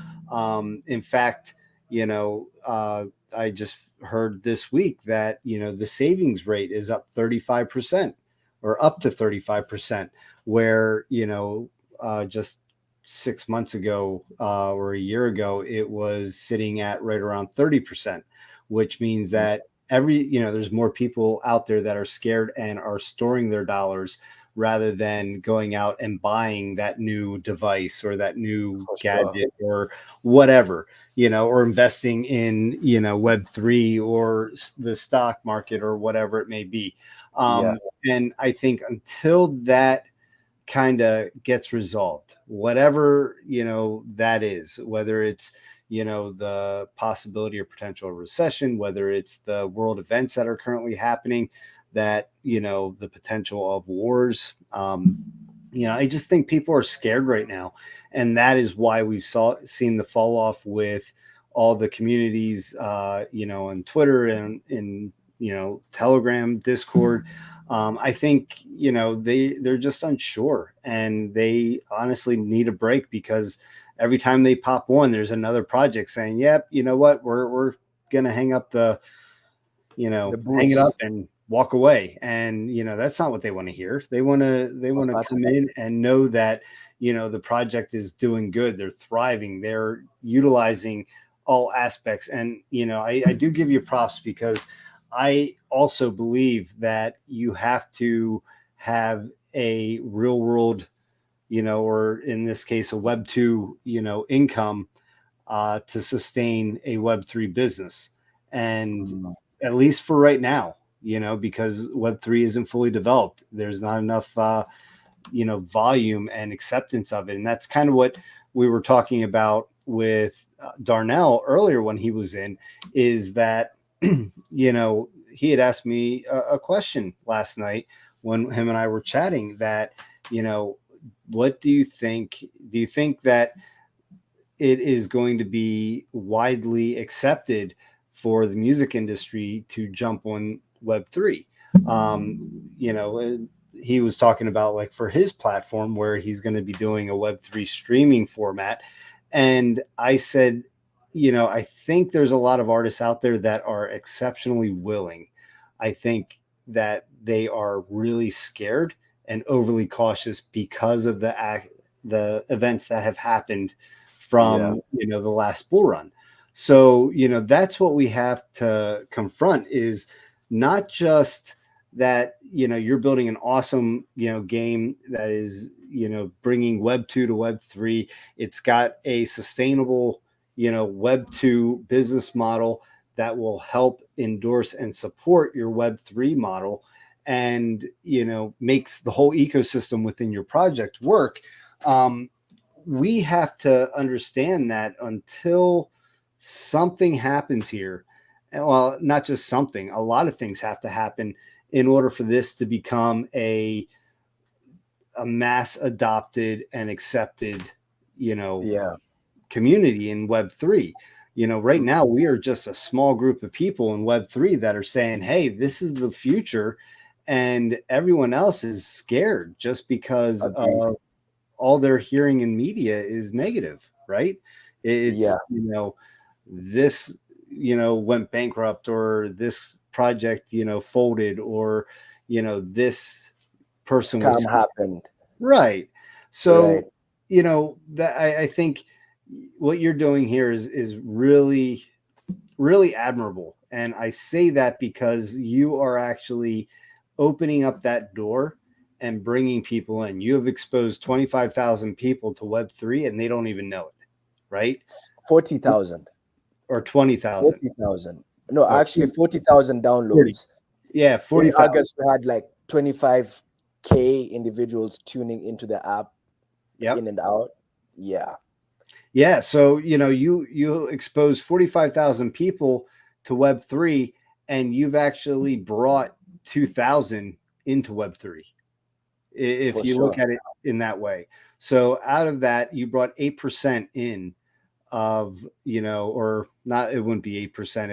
In fact, I just heard this week that the savings rate is up 35% or up to 35%, where just 6 months ago or a year ago it was sitting at right around 30%, which means that there's more people out there that are scared and are storing their dollars rather than going out and buying that new device or that new For sure. gadget or whatever, or investing in Web3 or the stock market or whatever it may be. Yeah. And I think until that kind of gets resolved, whatever that is, whether it's the possibility or potential recession, whether it's the world events that are currently happening, that the potential of wars. I just think people are scared right now, and that is why we've seen the fall off with all the communities, on Twitter and in Telegram, Discord. I think they're just unsure, and they honestly need a break, because every time they pop one, there's another project saying, "Yep, you know what? We're gonna hang up The hang it up boots. and walk away." And that's not what they want to hear. They want to That's come in and know that the project is doing good, they're thriving, they're utilizing all aspects. And I do give you props, because I also believe that you have to have a real world, or in this case a Web2 income to sustain a Web3 business. And at least for right now, because Web3 isn't fully developed, there's not enough volume and acceptance of it. And that's kind of what we were talking about with Darnell earlier when he was in, is that he had asked me a question last night when him and I were chatting, that what do you think that it is going to be widely accepted for the music industry to jump on Web3? He was talking about, like, for his platform where he's going to be doing a Web3 streaming format. And I said, I think there's a lot of artists out there that are exceptionally willing. I think that they are really scared and overly cautious because of the events that have happened Yeah. from the last bull run. So that's what we have to confront, is not just that you're building an awesome game that is bringing Web 2 to Web 3. It's got a sustainable Web 2 business model that will help endorse and support your Web 3 model, and makes the whole ecosystem within your project work. We have to understand that until something happens here, well, not just something, a lot of things have to happen in order for this to become a mass adopted and accepted Yeah. community in Web3. Right now we are just a small group of people in Web3 that are saying, hey, this is the future, and everyone else is scared just because Agreed. of all they're hearing in media is negative, right? It's Yeah. this went bankrupt, or this project, folded, or, this person was Scam happened. right. Right. So, that I think what you're doing here is really, really admirable. And I say that because you are actually opening up that door and bringing people in. You have exposed 25,000 people to Web3 and they don't even know it, right? 40,000. Or 20,000. 40,000. No, Oh, actually 40,000 40. downloads. Yeah, In 40,000. August, we had like 25K individuals tuning into the app, Yep. in and out. Yeah. Yeah. So, you expose 45,000 people to Web3, and you've actually brought 2,000 into Web3. If For you look sure. at it in that way. So out of that, you brought 8% in of, or not, it wouldn't be 8%.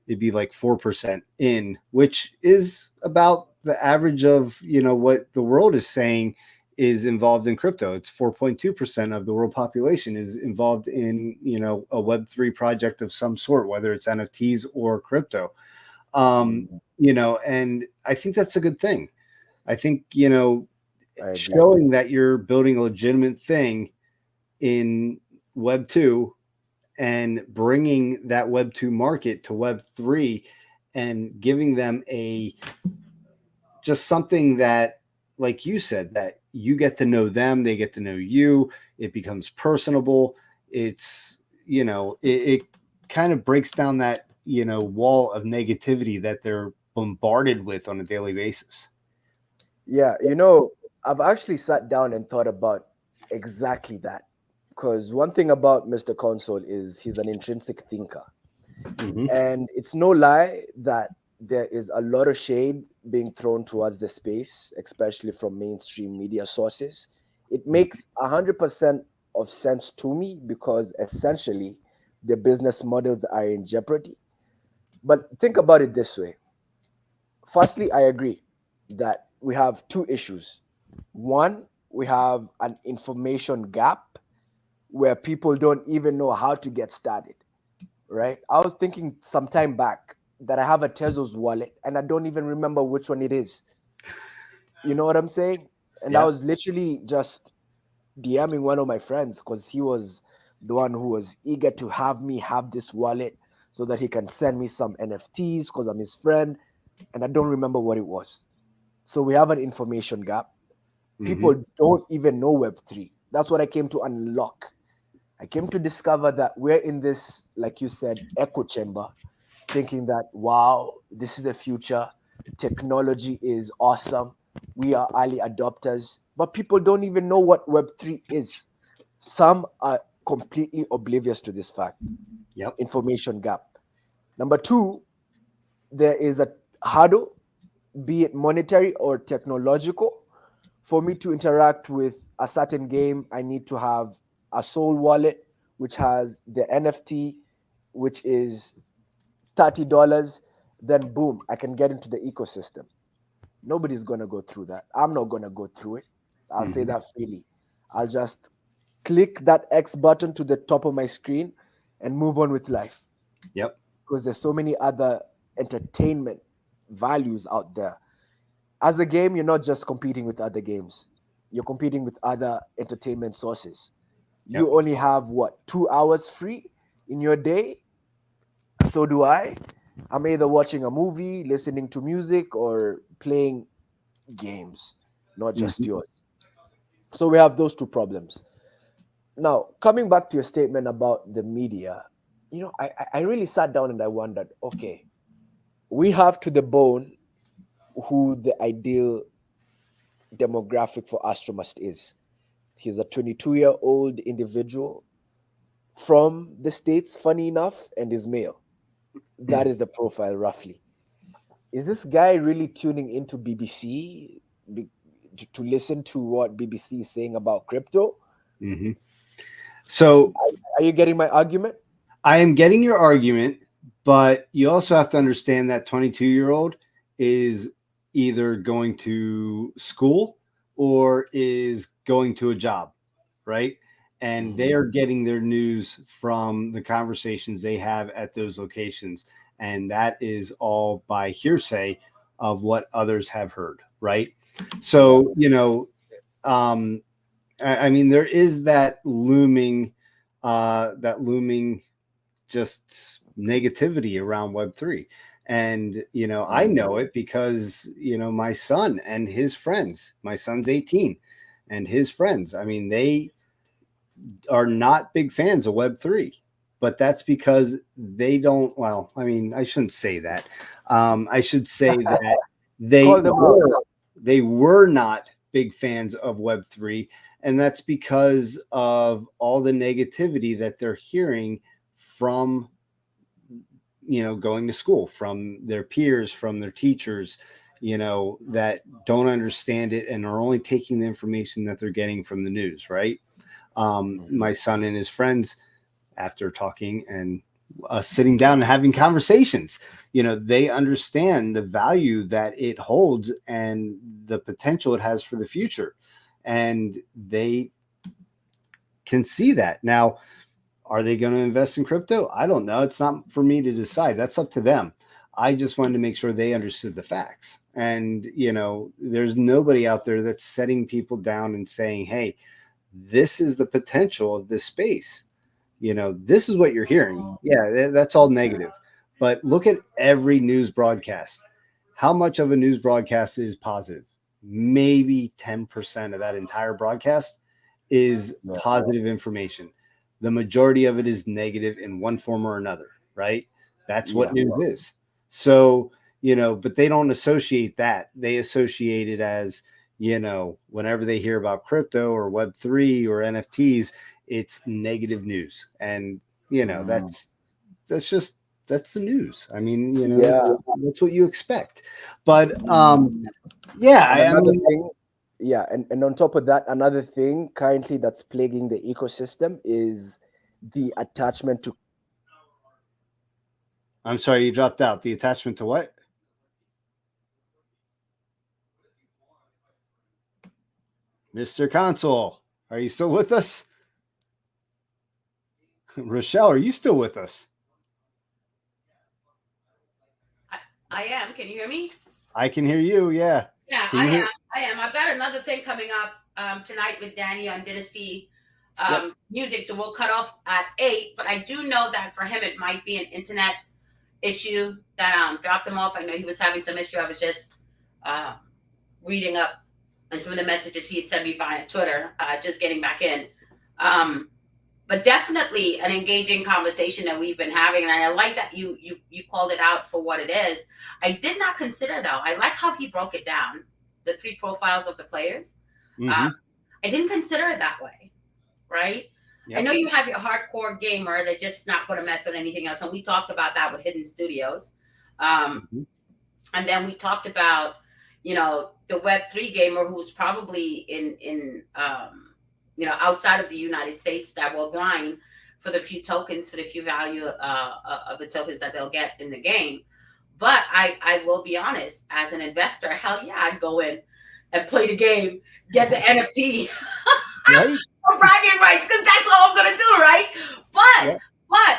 It'd be like 4% in, which is about the average of, what the world is saying is involved in crypto. It's 4.2% of the world population is involved in, a Web3 project of some sort, whether it's NFTs or crypto. And I think that's a good thing. I think, I agree. showing that you're building a legitimate thing in Web 2 and bringing that Web 2 market to Web 3 and giving them just something that, like you said, that you get to know them, they get to know you, it becomes personable. It's, it kind of breaks down that, wall of negativity that they're bombarded with on a daily basis. Yeah, I've actually sat down and thought about exactly that. Because one thing about Mr. Console is he's an intrinsic thinker. Mhm. And it's no lie that there is a lot of shade being thrown towards the space, especially from mainstream media sources. It makes 100% of sense to me because essentially the business models are in jeopardy. But think about it this way. Firstly, I agree that we have two issues. One, we have an information gap where people don't even know how to get started, right? I was thinking some time back that I have a Tezos wallet and I don't even remember which one it is. You know what I'm saying? And I Yeah. was literally just DMing one of my friends because he was the one who was eager to have me have this wallet so that he can send me some NFTs because I'm his friend. And I don't remember what it was. So we have an information gap. People don't even know Web3. That's what I came to unlock. I came to discover that we're in this, like you said, echo chamber, thinking that, wow, this is the future. Technology is awesome. We are early adopters. But people don't even know what Web3 is. Some are completely oblivious to this fact. Yep. Information gap. Number two, there is a hurdle, be it monetary or technological. For me to interact with a certain game, I need to have a Soul wallet, which has the NFT, which is $30. Then boom, I can get into the ecosystem. Nobody's going to go through that. I'm not going to go through it. I'll say that freely. I'll just click that X button to the top of my screen and move on with life. Yep. Because there's so many other entertainment values out there. As a game, you're not just competing with other games. You're competing with other entertainment sources. Yep. You only have, 2 hours free in your day? So do I. I'm either watching a movie, listening to music, or playing games, not just yours. So we have those two problems. Now, coming back to your statement about the media, I really sat down and I wondered, okay, we have to the bone who the ideal demographic for Astro Musk is. He's a 22-year-old individual from the States, funny enough, and is male. That is the profile, roughly. Is this guy really tuning into BBC to listen to what BBC is saying about crypto? So Are you getting my argument? I am getting your argument, but you also have to understand that 22-year-old is either going to school or is going to a job, right? and they are getting their news from the conversations they have at those locations. And that is all by hearsay of what others have heard. Right. So, I mean, there is that looming just negativity around Web3. And, I know it because, my son and his friends, my son's 18 and his friends, I mean, they are not big fans of Web3, but that's because they don't, well, I mean, I shouldn't say that. I should say that they were not big fans of Web3. And that's because of all the negativity that they're hearing from, going to school, from their peers, from their teachers, that don't understand it and are only taking the information that they're getting from the news, right? My son and his friends, after talking and sitting down and having conversations, they understand the value that it holds and the potential it has for the future. And they can see that. Now, are they going to invest in crypto? I don't know. It's not for me to decide. That's up to them. I just wanted to make sure they understood the facts. And, there's nobody out there that's setting people down and saying, hey, this is the potential of this space. This is what you're hearing. Yeah, that's all negative. But look at every news broadcast. How much of a news broadcast is positive? Maybe 10% of that entire broadcast is positive information. The majority of it is negative in one form or another, right? That's what news is. So, but they don't associate that. They associate it as, whenever they hear about crypto or Web3 or NFTs, it's negative news. And, that's the news. I mean, that's what you expect. But, and on top of that, another thing currently that's plaguing the ecosystem is the attachment to. I'm sorry, you dropped out. The attachment to what? Mr. Console, are you still with us? Rochelle, are you still with us? I am. Can you hear me? I can hear you. Yeah. Yeah, I am. I've got another thing coming up tonight with Danny on Dynasty Music, so we'll cut off at 8. But I do know that for him it might be an internet issue that dropped him off. I know he was having some issue. I was just reading up on some of the messages he had sent me via Twitter, just getting back in. But definitely an engaging conversation that we've been having, and I like that you called it out for what it is. I did not consider, though. I like how he broke it down, the 3 profiles of the players. I didn't consider it that way, right? Yep. I know you have your hardcore gamer that's just not going to mess with anything else, and we talked about that with Hidden Studios. And then we talked about, the Web3 gamer who's probably in outside of the United States that will grind for the few tokens, for the few value of the tokens that they'll get in the game. But I will be honest, as an investor, hell yeah, I'd go in and play the game, get the NFT right? for bragging rights, because that's all I'm going to do, right? But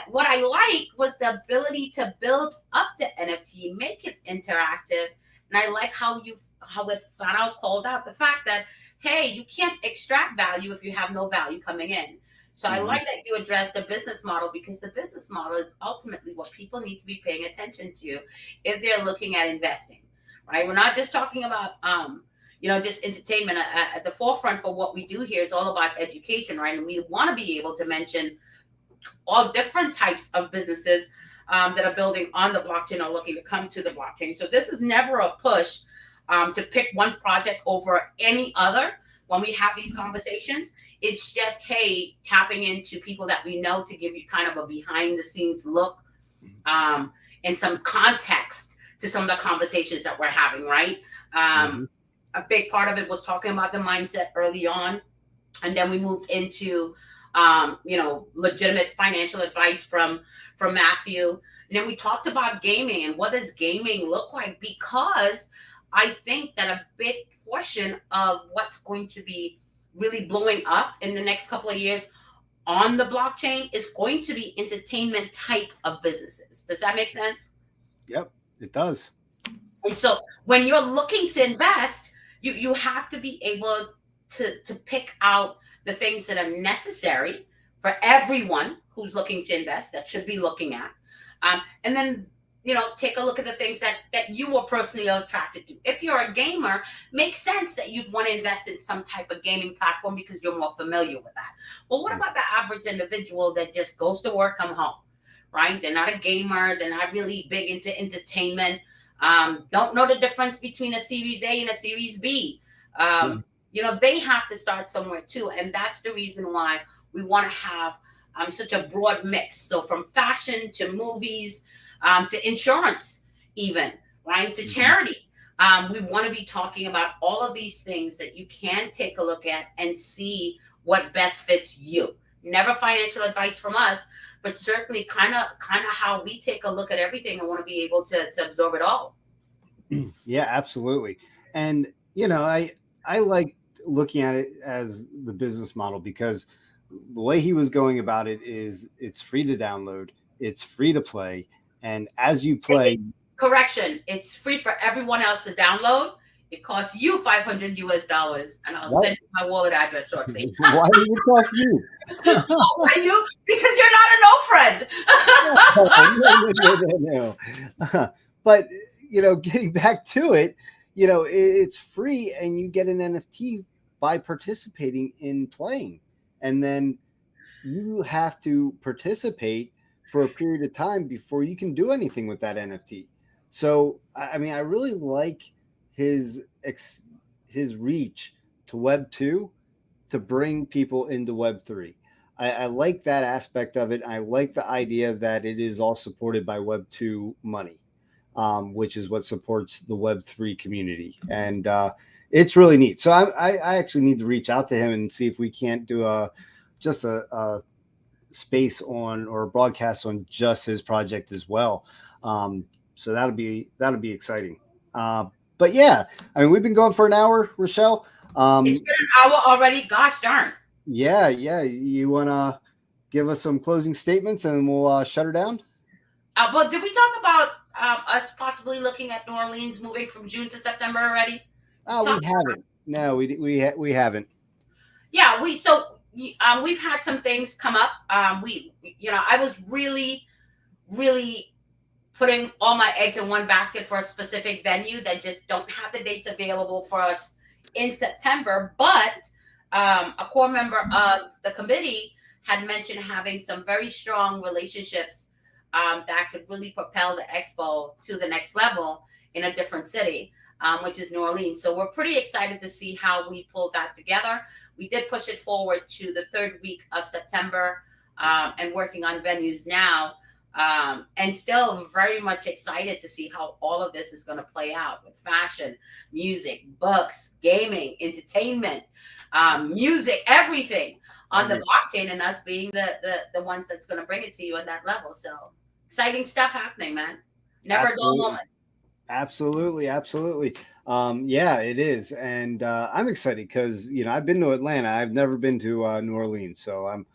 what I like was the ability to build up the NFT, make it interactive. And I like how it flat out called out the fact that, hey, you can't extract value if you have no value coming in. So I like that you addressed the business model, because the business model is ultimately what people need to be paying attention to if they're looking at investing, right? We're not just talking about, just entertainment. At the forefront for what we do here is all about education, right? And we want to be able to mention all different types of businesses that are building on the blockchain or looking to come to the blockchain. So this is never a push to pick one project over any other when we have these conversations. It's just, hey, tapping into people that we know to give you kind of a behind the scenes look and some context to some of the conversations that we're having, right? A big part of it was talking about the mindset early on. And then we moved into, legitimate financial advice from Matthew. And then we talked about gaming and what does gaming look like? Because I think that a big portion of what's going to be really blowing up in the next couple of years on the blockchain is going to be entertainment type of businesses. Does that make sense? Yep, it does. And so when you're looking to invest, you have to be able to pick out the things that are necessary for everyone who's looking to invest, that should be looking at. And then, take a look at the things that you were personally attracted to. If you're a gamer, makes sense that you'd want to invest in some type of gaming platform because you're more familiar with that. Well, what about the average individual that just goes to work, come home, right? They're not a gamer. They're not really big into entertainment. Don't know the difference between a Series A and a Series B. They have to start somewhere too. And that's the reason why we want to have such a broad mix. So from fashion to movies, to insurance, even, right, to charity. We want to be talking about all of these things that you can take a look at and see what best fits you. Never financial advice from us, but certainly kind of how we take a look at everything and want to be able to absorb it all. Yeah, absolutely. And, I like looking at it as the business model, because the way he was going about it is it's free to download, it's free to play. And as you play, correction, it's free for everyone else to download. It costs you $500, and I'll send you my wallet address shortly. Why do you cost you? Why you? Because you're not a no friend. No. But getting back to it, it's free, and you get an NFT by participating in playing, and then you have to participate for a period of time before you can do anything with that NFT. So, I really like his reach to Web 2 to bring people into Web 3. I like that aspect of it. I like the idea that it is all supported by Web 2 money, which is what supports the Web 3 community. And it's really neat. So I actually need to reach out to him and see if we can't do a space on, or a broadcast on, just his project as well. So that'll be exciting. But yeah, we've been going for an hour, Rochelle. It's been an hour already. Gosh darn. Yeah. You want to give us some closing statements and we'll shut her down? Well, did we talk about us possibly looking at New Orleans moving from June to September already? We haven't. No, we haven't. Yeah, we've had some things come up. I was really putting all my eggs in one basket for a specific venue that just don't have the dates available for us in September. But a core member of the committee had mentioned having some very strong relationships that could really propel the expo to the next level in a different city, which is New Orleans. So we're pretty excited to see how we pull that together. We did push it forward to the third week of September, and working on venues now, and still very much excited to see how all of this is going to play out with fashion, music, books, gaming, entertainment, music, everything on the blockchain, and us being the ones that's going to bring it to you on that level. So exciting stuff happening, man. Never a dull moment. Absolutely. Yeah, it is. And I'm excited because, I've been to Atlanta. I've never been to New Orleans. So I'm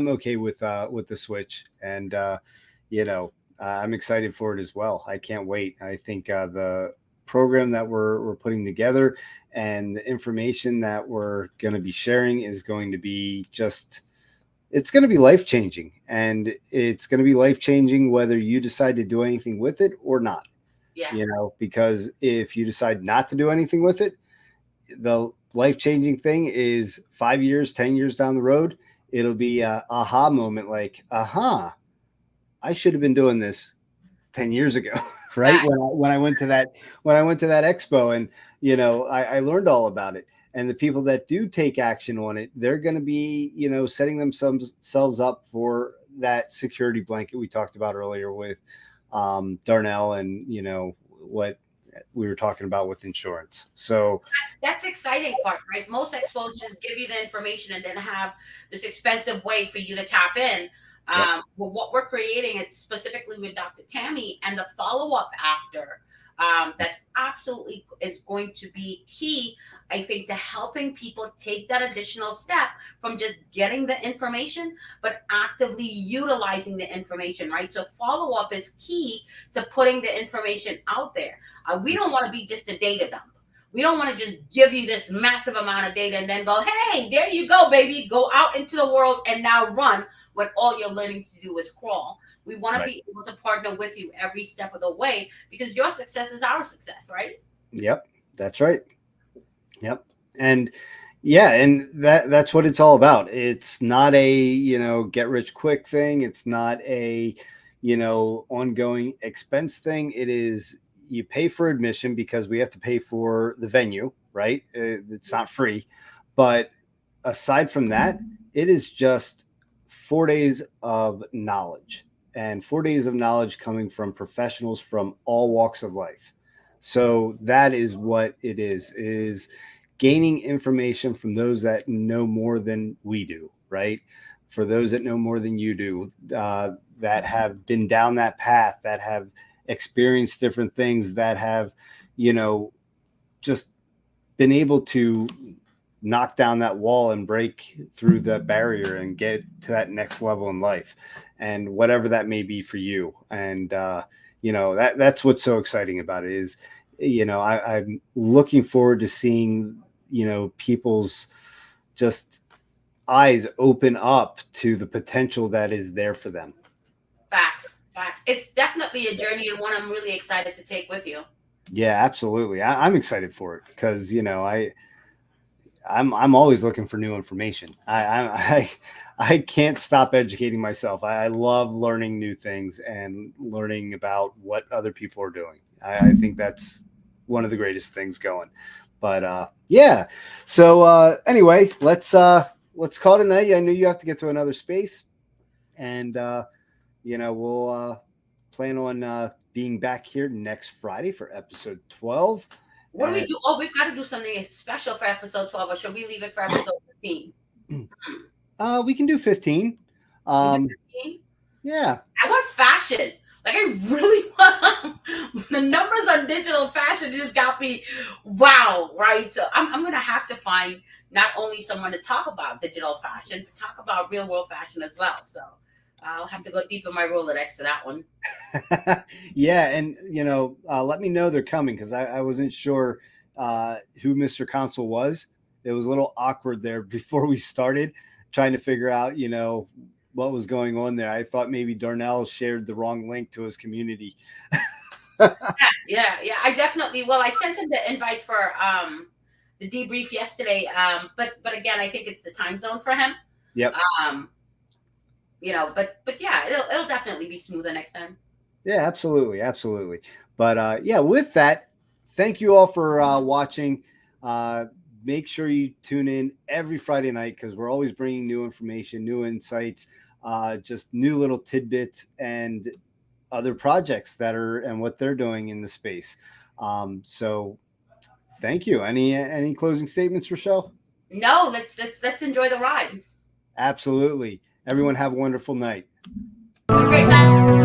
okay with the switch, and I'm excited for it as well. I can't wait. I think the program that we're putting together and the information that we're going to be sharing is going to be it's going to be life-changing, and it's going to be life-changing whether you decide to do anything with it or not. Yeah. Because if you decide not to do anything with it, the life-changing thing is 5 years, 10 years down the road, it'll be a aha moment, like, I should have been doing this 10 years ago, right? When I went to that expo, and I learned all about it. And the people that do take action on it, they're going to be, setting themselves up for that security blanket we talked about earlier with Darnell, and what we were talking about with insurance. So that's exciting part, right? Most expos just give you the information and then have this expensive way for you to tap in. Well, what we're creating, specifically with Dr. Tammy, and the follow-up after That's absolutely is going to be key, I think, to helping people take that additional step from just getting the information, but actively utilizing the information, right? So follow up is key to putting the information out there. We don't want to be just a data dump. We don't want to just give you this massive amount of data and then go, hey, there you go, baby. Go out into the world and now run when all you're learning to do is crawl. We want to be able to partner with you every step of the way because your success is our success, right? Yep, that's right. Yep. And yeah, and that's what it's all about. It's not a, get rich quick thing. It's not a, ongoing expense thing. It is you pay for admission because we have to pay for the venue, right? It's not free. But aside from that, it is just 4 days of knowledge and 4 days of knowledge coming from professionals from all walks of life. So that is what it is gaining information from those that know more than we do, right? For those that know more than you do, that have been down that path, that have experienced different things, that have, just been able to knock down that wall and break through the barrier and get to that next level in life, and whatever that may be for you. And that's what's so exciting about it is, I'm looking forward to seeing people's just eyes open up to the potential that is there for them. Facts. It's definitely a journey and one I'm really excited to take with you. Yeah, absolutely. I'm excited for it because I'm always looking for new information. I can't stop educating myself. I love learning new things and learning about what other people are doing. I think that's one of the greatest things going. But yeah. So anyway, let's call it a night. I know you have to get to another space, and we'll plan on being back here next Friday for episode 12. What do we do? Oh, we've got to do something special for episode 12, or should we leave it for episode 15? We can do 15. 15? Yeah. I want fashion. Like, I really want the numbers on digital fashion just got me wow, right? So I'm going to have to find not only someone to talk about digital fashion, to talk about real world fashion as well. So I'll have to go deep in my Rolodex for that one. Yeah. And, let me know they're coming because I wasn't sure who Mr. Consul was. It was a little awkward there before we started trying to figure out, what was going on there. I thought maybe Darnell shared the wrong link to his community. Yeah. I definitely, well, I sent him the invite for the debrief yesterday. But again, I think it's the time zone for him. Yep. But yeah, it'll definitely be smoother next time. Yeah, absolutely. But yeah, with that, thank you all for watching. Make sure you tune in every Friday night because we're always bringing new information, new insights, just new little tidbits and other projects and what they're doing in the space. So thank you. Any closing statements, Rochelle? No, let's enjoy the ride. Absolutely. Everyone have a wonderful night. Have a great night.